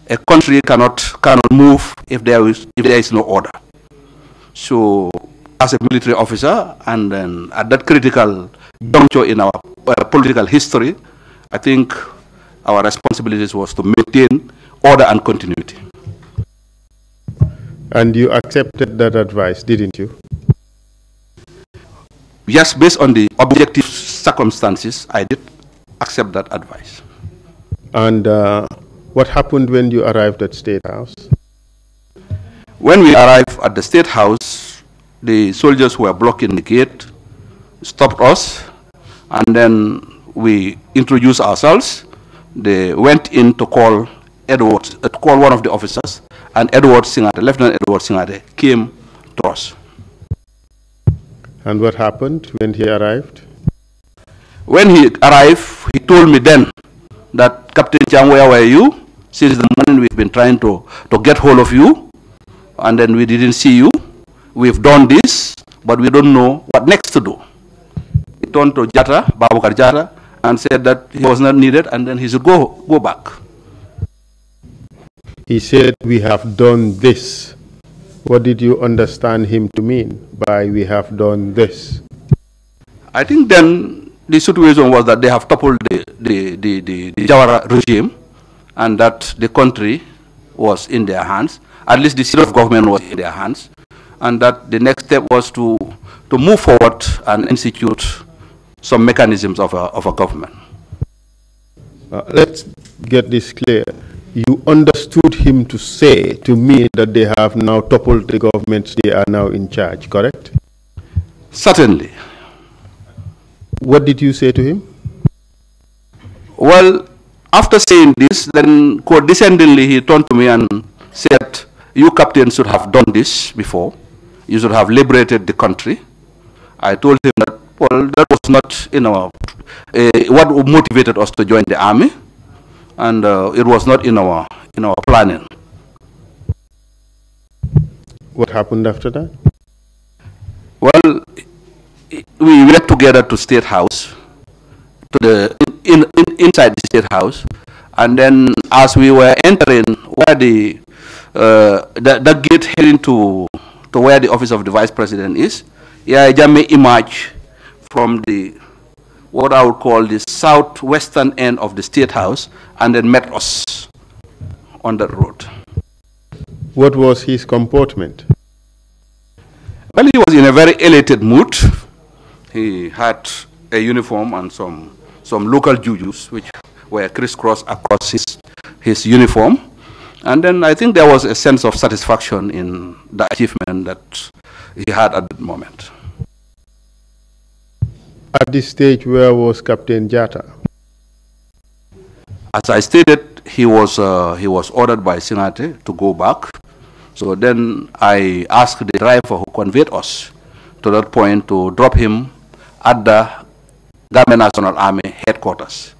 a country cannot move if there is no order. So as a military officer, and then at that critical juncture in our political history, I think our responsibilities was to maintain order and continuity. And you accepted that advice, didn't you? Yes, based on the objective circumstances, I did accept that advice. And what happened when you arrived at State House? When we arrived at the State House, the soldiers who were blocking the gate stopped us, and then we introduced ourselves. They went in to call one of the officers, and Lieutenant Edward Singate came to us. And what happened when he arrived? When he arrived, he told me then that, Captain Chang, where were you? Since the morning we've been trying to get hold of you, and then we didn't see you. We've done this, but we don't know what next to do. He turned to Babukar Jatta, and said that he was not needed, and then he should go back. He said, we have done this. What did you understand him to mean by we have done this? I think then the situation was that they have toppled the Jawara regime, and that the country was in their hands, at least the seat of government was in their hands, and that the next step was to move forward and institute some mechanisms of a government. Let's get this clear. You understood him to say to me that they have now toppled the government, they are now in charge, correct? Certainly. What did you say to him? Well, after saying this, then condescendingly he turned to me and said, you captains should have done this before. You should have liberated the country. I told him that, well, that was not what motivated us to join the army, and it was not in our planning. What happened after that? Well, we went together to State House, inside the State House, and then as we were entering where the gate heading to where the office of the Vice President is, Yaya Jammeh emerged from what I would call the southwestern end of the State House, and then met us on that road. What was his comportment? Well, he was in a very elated mood. He had a uniform and some local jujus which were crisscrossed across his uniform. And then I think there was a sense of satisfaction in the achievement that he had at that moment. At this stage, where was Captain Jatta? As I stated, he was ordered by Singate to go back. So then I asked the driver who conveyed us to that point to drop him at the Gambia National Army headquarters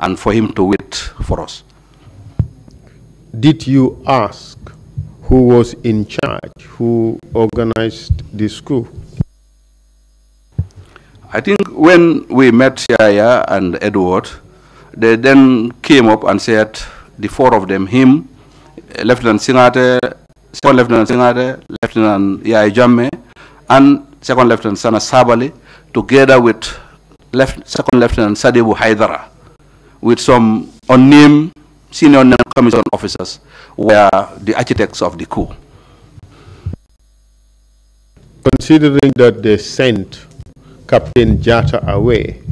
and for him to wait for us. Did you ask who was in charge, who organized this coup? I think when we met Yaya and Edward, they then came up and said, the four of them, him, Lieutenant Singate, Second Lieutenant Singate, Lieutenant Yaya Jammeh, and Second Lieutenant Sana Sabali, together with Second Lieutenant Sadebu Haidara, with some unnamed senior commission officers, were the architects of the coup. Considering that they sent Captain Jatta away,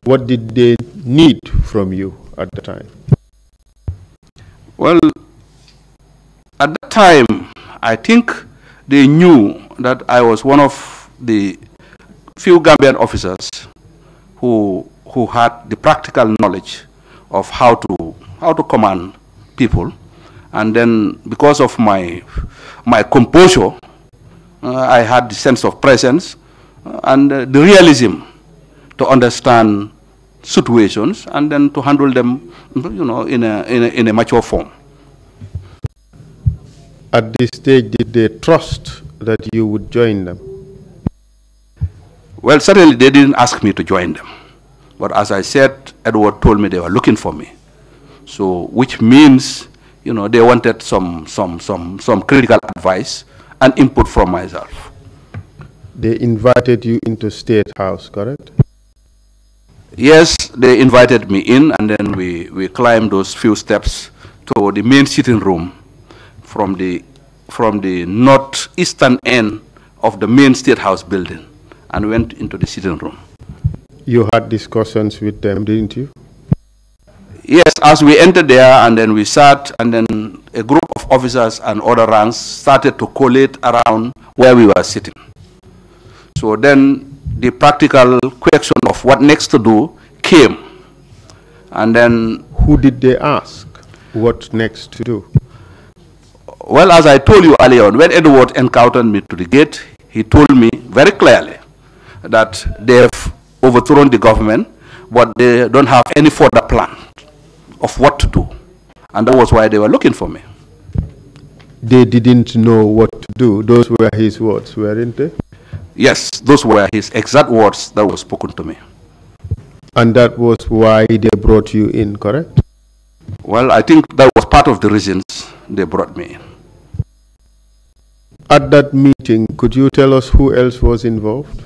what did they need from you at the time? Well, at that time, I think they knew that I was one of the few Gambian officers who had the practical knowledge of how to command people, and then because of my composure, I had the sense of presence and the realism to understand situations and then to handle them, in a mature form. At this stage, did they trust that you would join them? Well, certainly they didn't ask me to join them. But as I said, Edward told me they were looking for me. So, which means, they wanted some critical advice and input from myself. They invited you into State House, correct? Yes, they invited me in, and then we climbed those few steps to the main sitting room from the northeastern end of the main State House building, and went into the sitting room. You had discussions with them, didn't you? Yes, as we entered there, and then we sat, and then a group of officers and other ranks started to collate around where we were sitting. So then the practical question of what next to do came. And then... Who did they ask what next to do? Well, as I told you earlier on, when Edward encountered me to the gate, he told me very clearly that they've overthrown the government, but they don't have any further plan of what to do. And that was why they were looking for me. They didn't know what to do. Those were his words, weren't they? Yes, those were his exact words that were spoken to me. And that was why they brought you in, correct? Well, I think that was part of the reasons they brought me in. At that meeting, could you tell us who else was involved?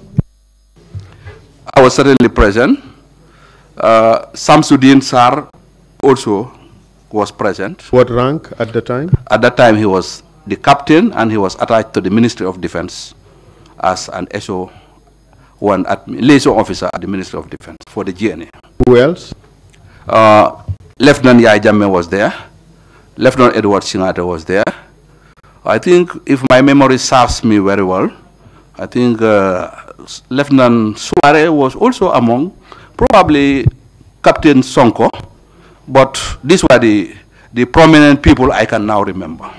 I was certainly present. Samsudin Sar also was present. What rank at the time? At that time, he was the captain, and he was attached to the Ministry of Defense as an SO1 liaison officer at the Ministry of Defense for the GNA. Who else? Lieutenant Yai Jammeh was there. Lieutenant Edward Singate was there. I think, if my memory serves me very well, I think Lieutenant Suare was also among, probably Captain Sonko, but these were the prominent people I can now remember.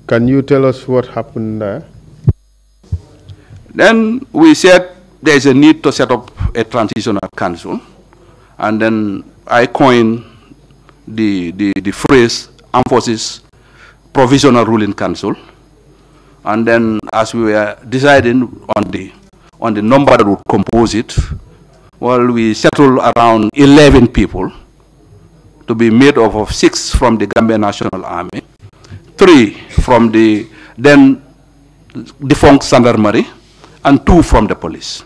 Can you tell us what happened there? Then we said there is a need to set up a transitional council, and then I coined the phrase Armed Forces Provisional Ruling Council. And then, as we were deciding on the number that would compose it, well, we settled around 11 people to be made up of 6 from the Gambia National Army, 3 from the then defunct Gendarmerie, and 2 from the police.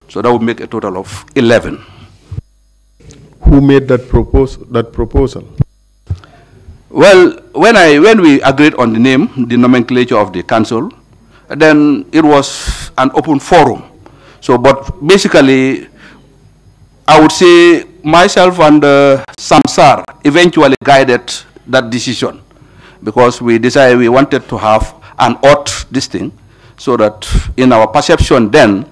So that would make a total of 11. Who made that proposal? Well, when we agreed on the name, the nomenclature of the council, then it was an open forum. So, but basically, I would say myself and Samsar eventually guided that decision, because we decided we wanted to have an odd this thing, so that in our perception then,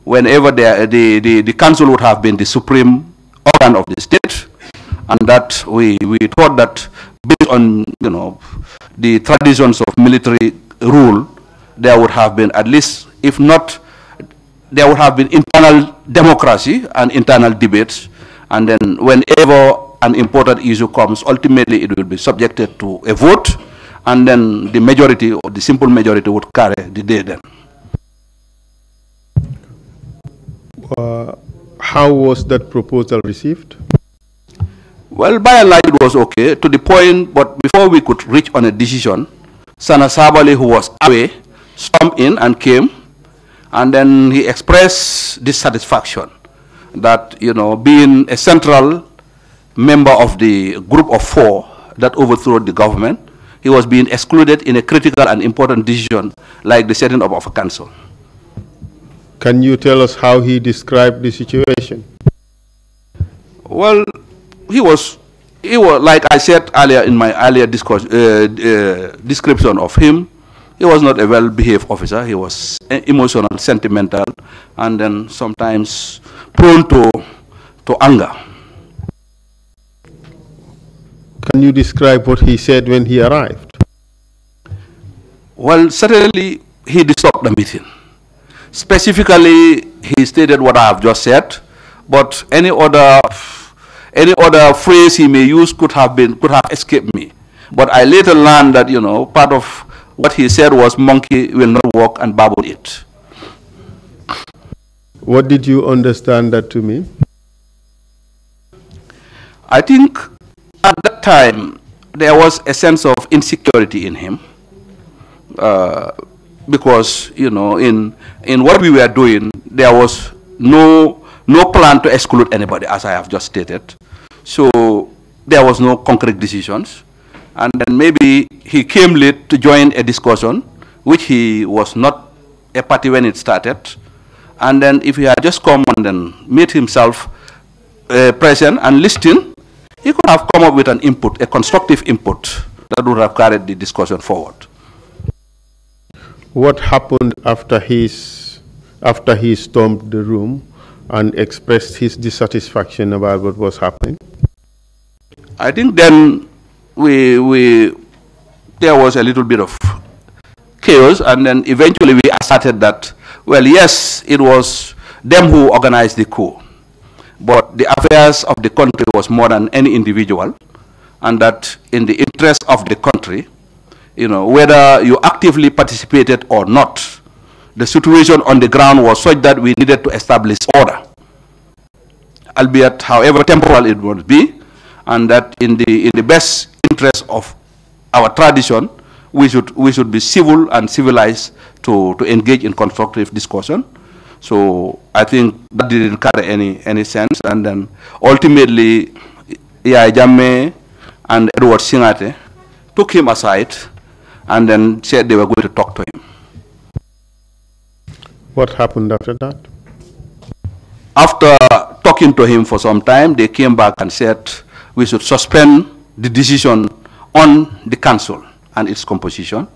whenever the council would have been the supreme organ of the state, and that we thought that based on the traditions of military rule, there would have been at least, if not, there would have been internal democracy and internal debates, and then whenever an important issue comes, ultimately it will be subjected to a vote, and then the majority or the simple majority would carry the day then. How was that proposal received? Well, by and large, it was okay, to the point, but before we could reach on a decision, Sana Sabali, who was away, stormed in and came, and then he expressed dissatisfaction that, being a central member of the group of 4 that overthrew the government, he was being excluded in a critical and important decision like the setting up of a council. Can you tell us how he described the situation? Well, he was, like I said earlier in my earlier description of him, he was not a well-behaved officer. He was emotional, sentimental, and then sometimes prone to anger. Can you describe what he said when he arrived? Well, certainly he disturbed the meeting. Specifically, he stated what I have just said, but any other phrase he may use could have escaped me. But I later learned that, part of what he said was monkey will not walk and babble it. What did you understand that to mean? I think at that time there was a sense of insecurity in him, because, in what we were doing, there was no plan to exclude anybody, as I have just stated. So there was no concrete decisions. And then maybe he came late to join a discussion, which he was not a party when it started. And then if he had just come and then made himself present and listened, he could have come up with an input, a constructive input, that would have carried the discussion forward. What happened after he stormed the room and expressed his dissatisfaction about what was happening? I think then there was a little bit of chaos, and then eventually we asserted that, well, yes, it was them who organized the coup, but the affairs of the country was more than any individual, and that in the interest of the country, whether you actively participated or not, the situation on the ground was such that we needed to establish order, albeit however temporal it would be, and that in the best interest of our tradition, we should be civil and civilized to engage in constructive discussion. So I think that didn't carry any sense, and then ultimately Yai Jammeh and Edward Singate took him aside and then said they were going to talk to him. What happened after that? After talking to him for some time, they came back and said we should suspend the decision on the council and its composition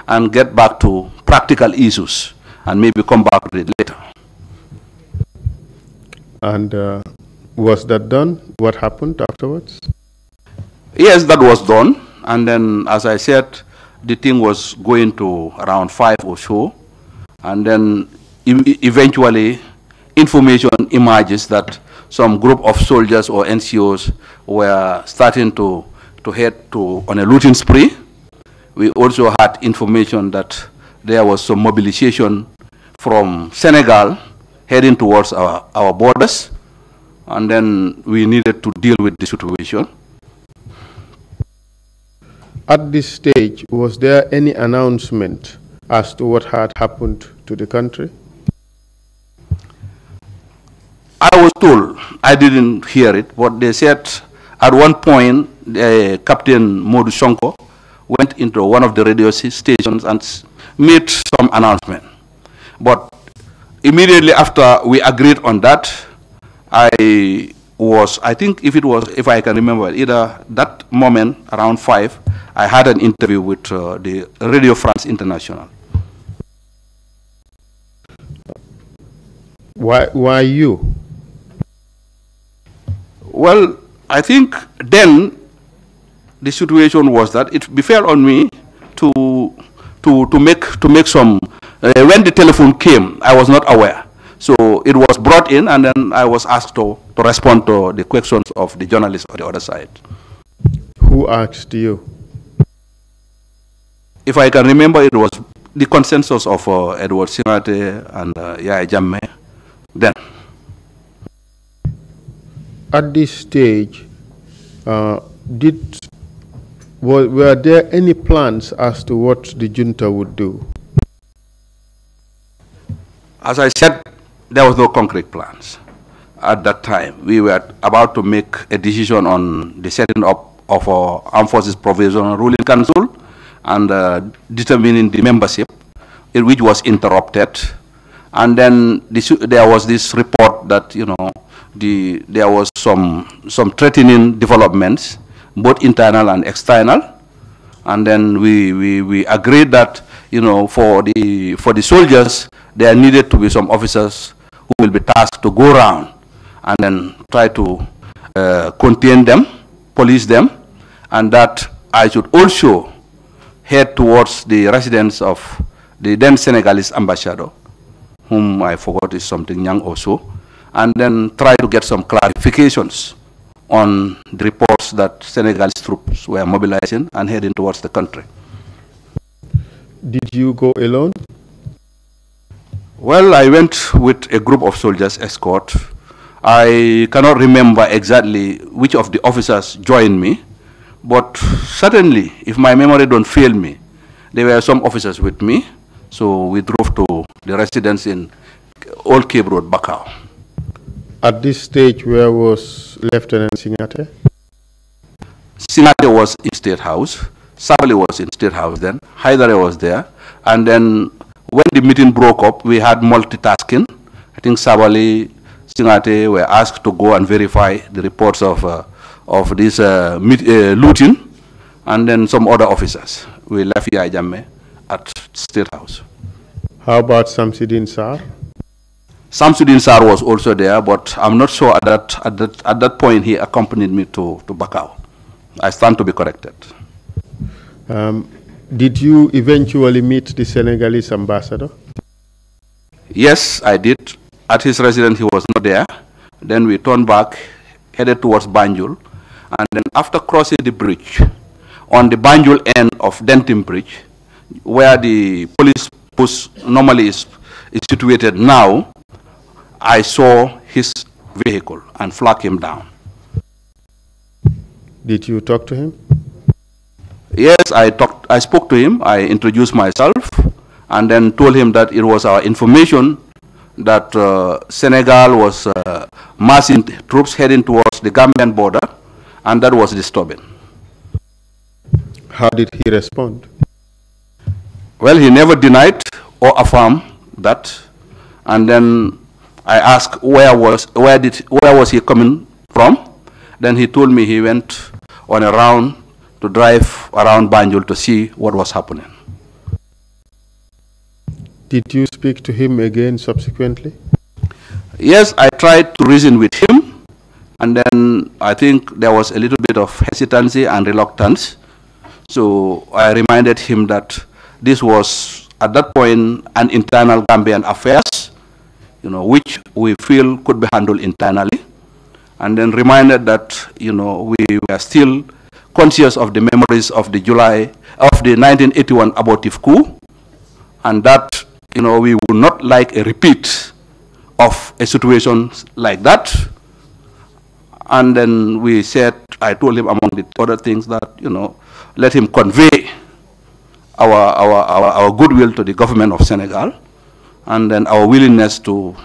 and get back to practical issues and maybe come back to it later. And was that done? What happened afterwards? Yes, that was done. And then, as I said, the thing was going to around 5 or so. And then eventually information emerges that some group of soldiers or NCOs were starting to head on a looting spree. We also had information that there was some mobilization from Senegal heading towards our borders, and then we needed to deal with the situation. At this stage, was there any announcement as to what had happened to the country? I was told, I didn't hear it, but they said at one point, Captain Modu Sonko went into one of the radio stations and made some announcement. But immediately after we agreed on that, I think if I can remember, either that moment around 5, I had an interview with the Radio France International. Why you? Well, I think then the situation was that it befell on me to make some. When the telephone came, I was not aware, so it was brought in, and then I was asked to respond to the questions of the journalists on the other side. Who asked you? If I can remember, it was the consensus of Edward Singate and Yaya Jammeh then. At this stage, were there any plans as to what the junta would do? As I said, there was no concrete plans. At that time, we were about to make a decision on the setting up of our Armed Forces Provisional Ruling Council and determining the membership, which was interrupted. And then there was this report that, there was some threatening developments, both internal and external. And then we agreed that, for the soldiers, there needed to be some officers who will be tasked to go around and then try to contain them, police them, and that I should also head towards the residence of the then Senegalese ambassador, whom I forgot is something young also, and then try to get some clarifications on the reports that Senegalese troops were mobilizing and heading towards the country. Did you go alone? Well, I went with a group of soldiers escort. I cannot remember exactly which of the officers joined me, but certainly, if my memory don't fail me, there were some officers with me. So we drove to the residence in Old Cape Road, Bakau. At this stage, where was Lieutenant Singate? Singate was in State House. Sabali was in State House then. Haidare was there. And then when the meeting broke up, we had multitasking. I think Sabali, Singate were asked to go and verify the reports of this looting, and then some other officers. We left Yaya Jammeh at State House. How about Samsudin Sarr? Samsudin Sarr was also there, but I'm not sure at that point he accompanied me to Bakau. I stand to be corrected. Did you eventually meet the Senegalese ambassador? Yes, I did. At his residence, he was not there. Then we turned back, headed towards Banjul, and then after crossing the bridge, on the Banjul end of Denton Bridge, where the police post normally is situated now, I saw his vehicle and flagged him down. Did you talk to him? Yes, I spoke to him. I introduced myself and then told him that it was our information that Senegal was massing troops heading towards the Gambian border, and that was disturbing. How did he respond? Well, he never denied or affirmed that. And then I asked where was he coming from? Then he told me he went on a round to drive around Banjul to see what was happening. Did you speak to him again subsequently? Yes, I tried to reason with him, and then I think there was a little bit of hesitancy and reluctance. So I reminded him that this was, at that point, an internal Gambian affairs, which we feel could be handled internally, and then reminded that, we were still conscious of the memories of the 1981 abortive coup, and that, we would not like a repeat of a situation like that. And then I told him, among the other things, that, let him convey our goodwill to the government of Senegal, and then our willingness to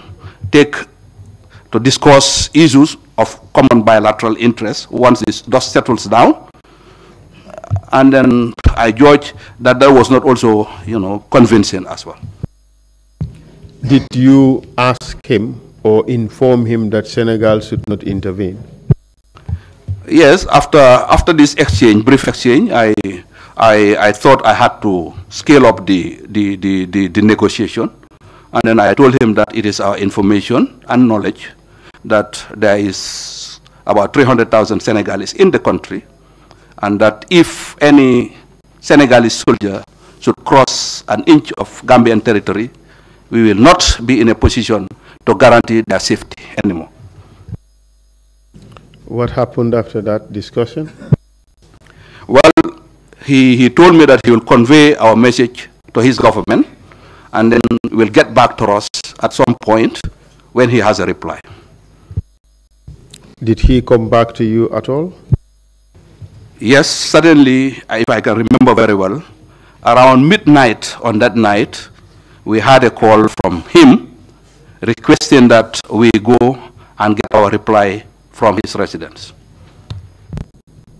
discuss issues of common bilateral interest once this dust settles down. And then I judged that was not also, convincing as well. Did you ask him or inform him that Senegal should not intervene? Yes, after this brief exchange, I thought I had to scale up the negotiation, and then I told him that it is our information and knowledge that there is about 300,000 Senegalese in the country, and that if any Senegalese soldier should cross an inch of Gambian territory, we will not be in a position to guarantee their safety anymore. What happened after that discussion? Well, he told me that he will convey our message to his government, and then will get back to us at some point when he has a reply. Did he come back to you at all? Yes, suddenly, if I can remember very well, around midnight on that night, we had a call from him requesting that we go and get our reply from his residence.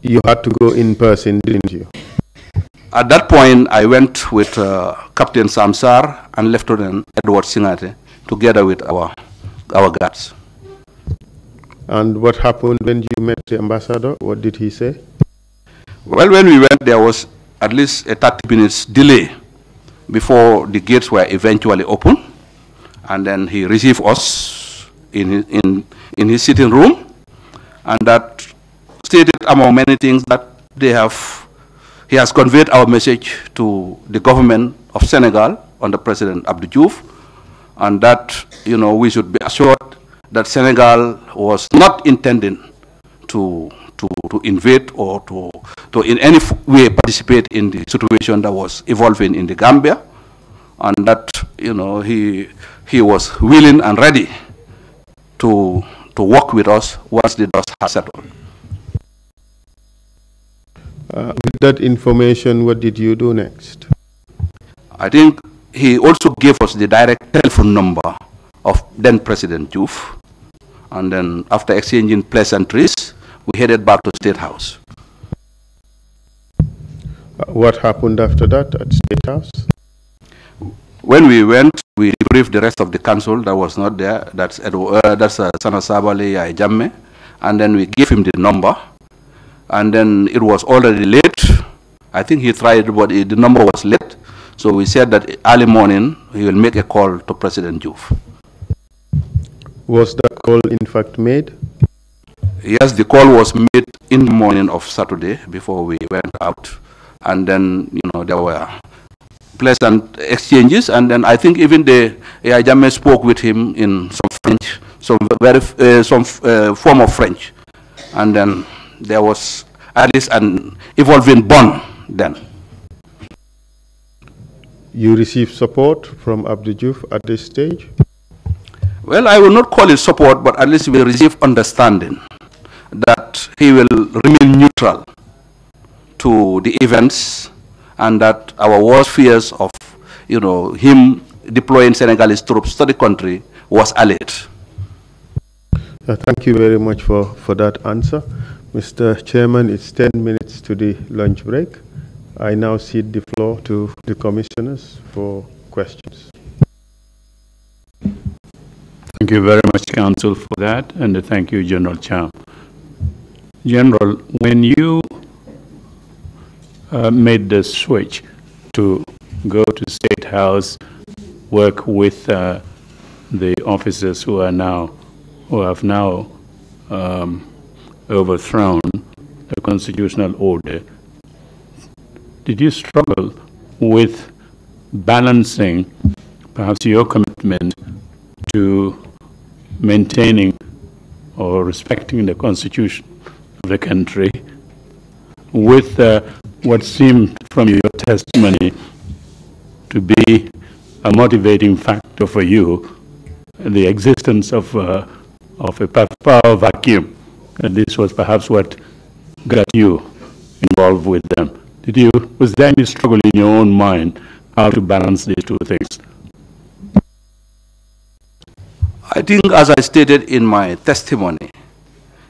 You had to go in person, didn't you? At that point, I went with Captain Samsar and Lieutenant Edward Singate, together with our guards. And what happened when you met the ambassador? What did he say? Well, when we went, there was at least a 30 minutes delay before the gates were eventually opened, and then he received us in his sitting room, and that stated, among many things, that he has conveyed our message to the government of Senegal under President Abdou Diouf, and that we should be assured that Senegal was not intending to invade or to in any way participate in the situation that was evolving in the Gambia, and that he was willing and ready to work with us once the dust has settled. With that information, what did you do next? I think he also gave us the direct telephone number of then President Diouf, and then after exchanging pleasantries, we headed back to State House. What happened after that at State House? When we went, we debriefed the rest of the council that was not there. That's Sana Sabale, Jamme, and then we gave him the number. And then it was already late. I think he tried, but the number was late. So we said that early morning he will make a call to President Diouf. Was that call in fact made? Yes, the call was made in the morning of Saturday before we went out. And then, there were pleasant exchanges. And then I think even the Jamme spoke with him in some French, some form of French. And then there was at least an evolving bond then. You received support from Abdou Diouf at this stage? Well, I will not call it support, but at least we received understanding that he will remain neutral to the events, and that our worst fears of, him deploying Senegalese troops to the country was allayed. Thank you very much for that answer. Mr. Chairman, it's 10 minutes to the lunch break. I now cede the floor to the commissioners for questions. Thank you very much, Council, for that, and thank you, General Cham. General, when you made the switch to go to State House, work with the officers who have now overthrown the constitutional order, did you struggle with balancing perhaps your commitment to maintaining or respecting the constitution of the country with what seemed from your testimony to be a motivating factor for you, the existence of a power vacuum? And this was perhaps what got you involved with them. Was there any struggle in your own mind how to balance these two things? I think, as I stated in my testimony,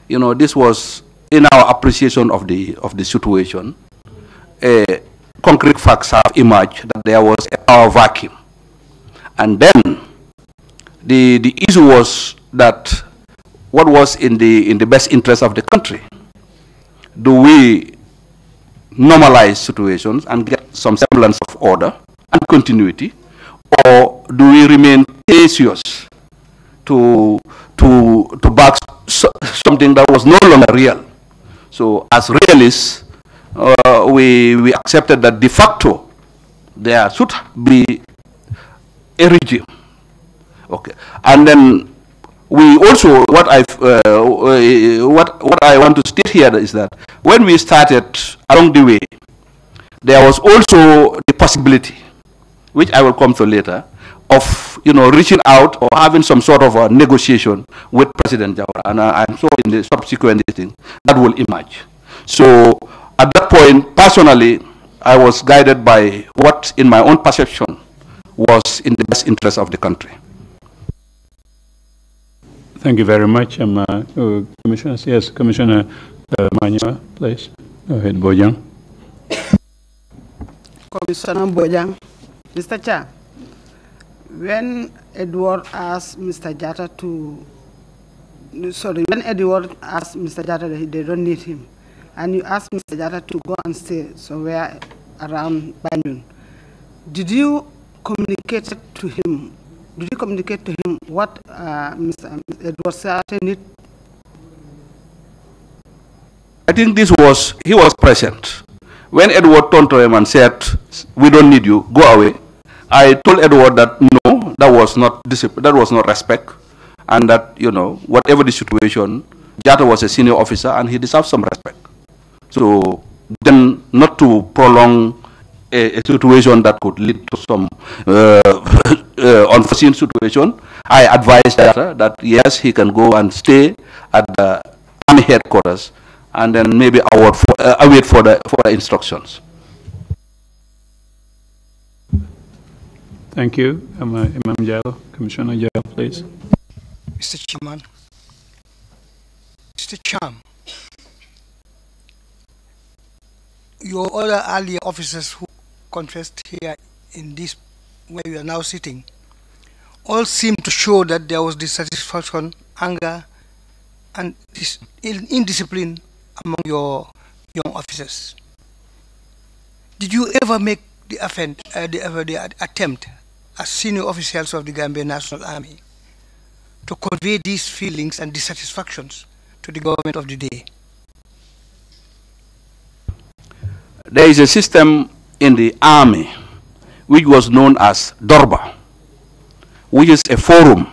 this was in our appreciation of the situation. Concrete facts have emerged that there was a power vacuum, and then the issue was that what was in the best interest of the country? Do we normalize situations and get some semblance of order and continuity, or do we remain tenacious to back something that was no longer real? So as realists, we accepted that de facto there should be a regime. Okay, and then we also, what I want to state here is that when we started along the way, there was also the possibility, which I will come to later, of reaching out or having some sort of a negotiation with President Jawara, and I'm sure in the subsequent meeting that will emerge. So at that point, personally, I was guided by what, in my own perception, was in the best interest of the country. Thank you very much, Commissioner. Yes, Commissioner Manua, please. Go ahead, Bojang. Commissioner Bojang. Mr. Chair, when Edward asked Mr. Jatta when Edward asked Mr. Jatta that they don't need him, and you asked Mr. Jatta to go and stay somewhere around Banjul, did you communicate to him? Did you communicate to him what Mr. Edward Jatta need? I think he was present. When Edward turned to him and said, "We don't need you, go away," I told Edward that no, that was not discipline, that was not respect, and that, whatever the situation, Jatta was a senior officer and he deserves some respect. So then, not to prolong a situation that could lead to some unforeseen situation, I advised Jatta that yes, he can go and stay at the army headquarters, and then maybe await for the instructions. Thank you. Imam Jail, Commissioner Jail, please. Mr. Chairman, Mr. Cham, your other earlier officers who confessed here in this where we are now sitting all seem to show that there was dissatisfaction, anger, and indiscipline among your young officers. Did you ever make the attempt as senior officials of the Gambia National Army to convey these feelings and dissatisfactions to the government of the day? There is a system in the army which was known as Dorba, which is a forum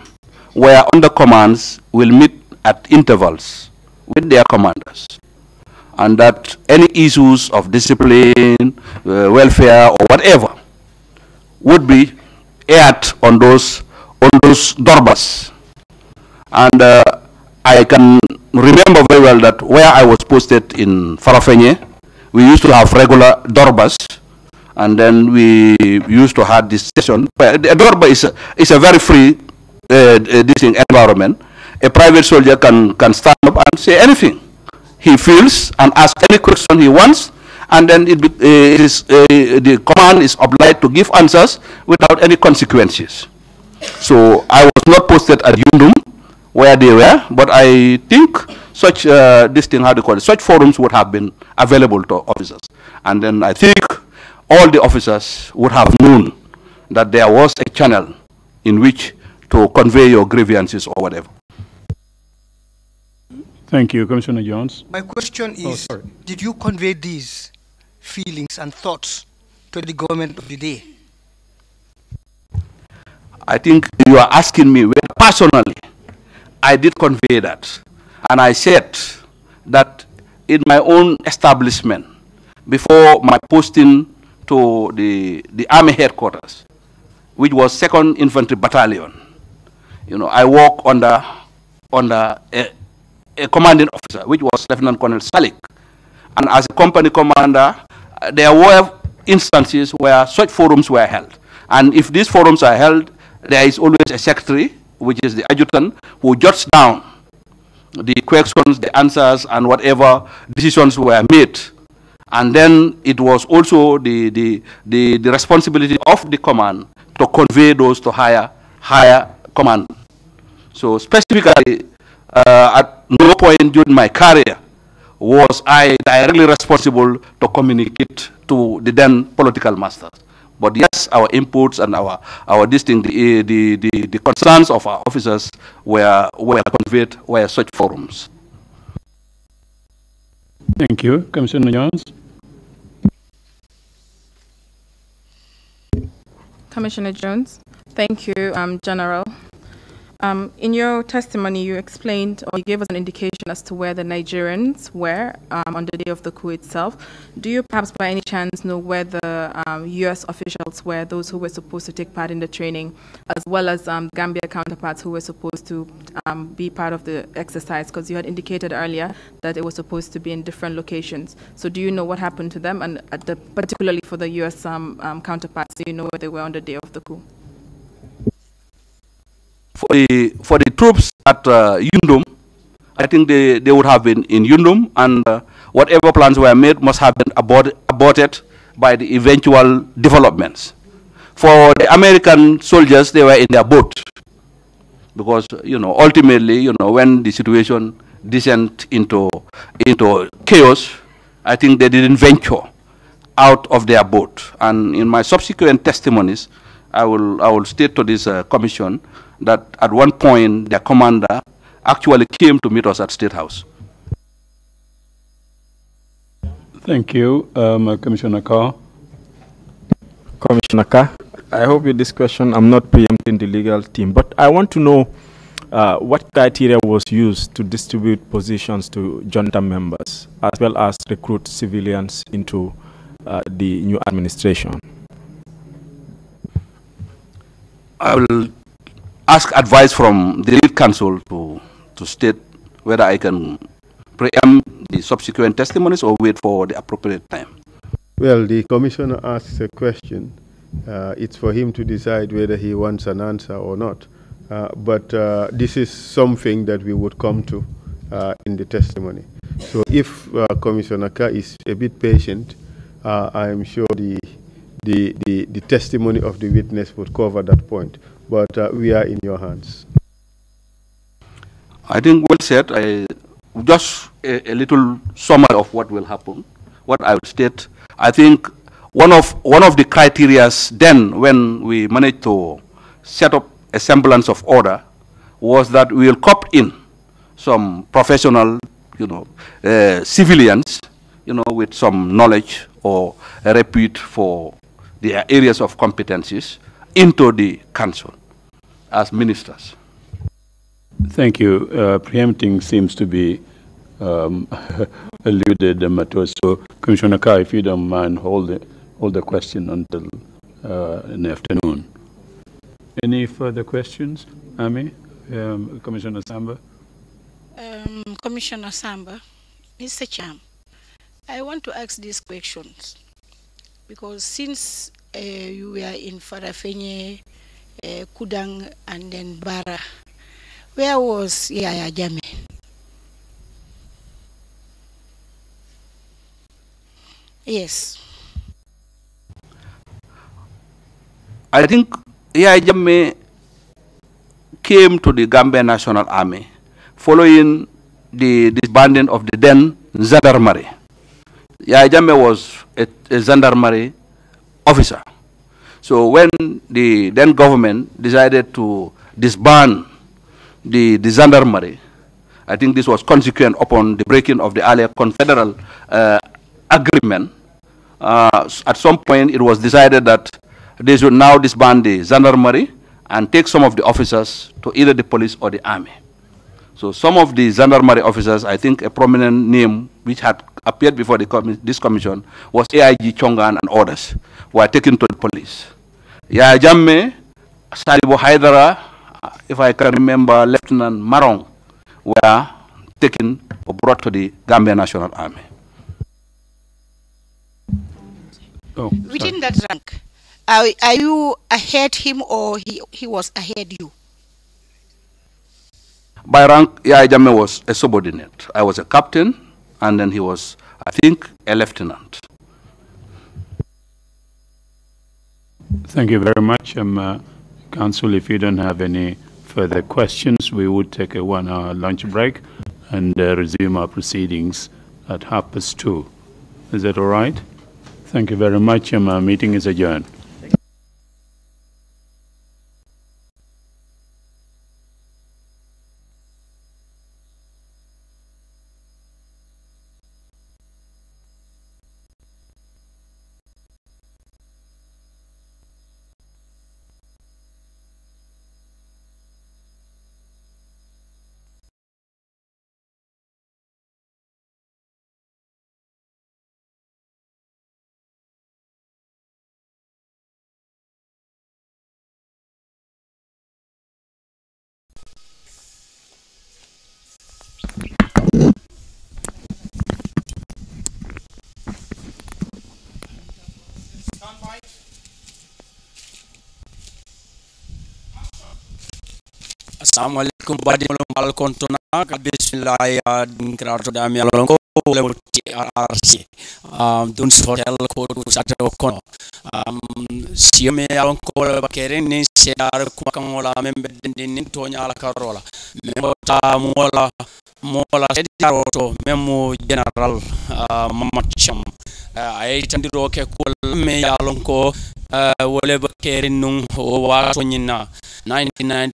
where undercommands will meet at intervals with their commanders, and that any issues of discipline, welfare, or whatever would be aired on those Dorbas. And I can remember very well that where I was posted in Farafenye, we used to have regular Dorbas, and then we used to have this session. The Dorba is a very free environment. A private soldier can stand up and say anything he feels and ask any question he wants, and then the command is obliged to give answers without any consequences. So I was not posted at Yundum where they were, but I think such such forums would have been available to officers, and then I think all the officers would have known that there was a channel in which to convey your grievances or whatever. Thank you, Commissioner Jones. My question is, did you convey these feelings and thoughts to the government of the day? I think you are asking me whether personally I did convey that. And I said that in my own establishment, before my posting to the Army headquarters, which was 2nd Infantry Battalion, I work under a commanding officer, which was Lieutenant Colonel Salik. And as a company commander, there were instances where such forums were held. And if these forums are held, there is always a secretary, which is the adjutant, who jots down the questions, the answers, and whatever decisions were made. And then it was also the responsibility of the command to convey those to higher command. So specifically, at no point during my career was I directly responsible to communicate to the then political masters. But yes, our inputs and the concerns of our officers were conveyed via such forums. Thank you. Commissioner Jones. Commissioner Jones. Thank you, General. In your testimony, you explained or you gave us an indication as to where the Nigerians were on the day of the coup itself. Do you perhaps by any chance know where the U.S. officials were, those who were supposed to take part in the training, as well as Gambia counterparts who were supposed to be part of the exercise? Because you had indicated earlier that it was supposed to be in different locations. So do you know what happened to them, and particularly for the U.S. counterparts, do you know where they were on the day of the coup? For the troops at Yundum, I think they would have been in Yundum, and whatever plans were made must have been aborted by the eventual developments. For the American soldiers, they were in their boat, because ultimately, when the situation descended into chaos, I think they didn't venture out of their boat. And in my subsequent testimonies, I will state to this commission that at one point their commander actually came to meet us at State House. Thank you. Commissioner Carr. Commissioner Carr, I hope with this question I'm not preempting the legal team, but I want to know what criteria was used to distribute positions to junta members, as well as recruit civilians into the new administration. I will ask advice from the lead counsel to state whether I can preempt the subsequent testimonies or wait for the appropriate time. Well, the commissioner asks a question. It's for him to decide whether he wants an answer or not. But this is something that we would come to in the testimony. So if Commissioner Carr is a bit patient, I am sure the testimony of the witness would cover that point. But we are in your hands. I think well said. Just a little summary of what will happen. What I would state, I think one of the criteria then when we managed to set up a semblance of order was that we will cop in some professional, civilians, with some knowledge or a repute for their areas of competencies into the council as ministers. Thank you. Preempting seems to be alluded to. So, Commissioner Carr, if you don't mind, hold the question until in the afternoon. Any further questions, Amy? Commissioner Samba? Commissioner Samba, Mr. Cham, I want to ask these questions because since you were in Farafenye, Kudang, and then Bara, where was Yaya Jammeh? Yes. I think Yahya Jammeh came to the Gambia National Army following the disbanding of the then Gendarmerie. Yahya Jammeh was a Gendarmerie officer. So when the then government decided to disband the Gendarmerie, I think this was consequent upon the breaking of the earlier confederal agreement. At some point, it was decided that they should now disband the Gendarmerie and take some of the officers to either the police or the army. So some of the Gendarmerie officers, I think a prominent name which had appeared before this commission was AIG Chongan and others, were taken to the police. Yahya Jammeh, Salibo Haidara, if I can remember, Lieutenant Marong, were taken or brought to the Gambia National Army. Oh, Within that rank, are you ahead him or he was ahead you? By rank, Yahya Jammeh was a subordinate. I was a captain, and then he was, I think, a lieutenant. Thank you very much. Council, if you don't have any further questions, we would take a 1-hour lunch break and resume our proceedings at 2:30. Is that all right? Thank you very much. Our meeting is adjourned. Assalamualaikum badimulum balkontuna bismillah ya dinkrato dami alongo lewti RRC duns hotel ko sato kono siome alonko bakere ni sedar kuma kangola membe den to nyala karola membo ta mola sediaroto memo general mamacham ay tandiro ke ko me alonko wole bakere nun o wa sonyina 99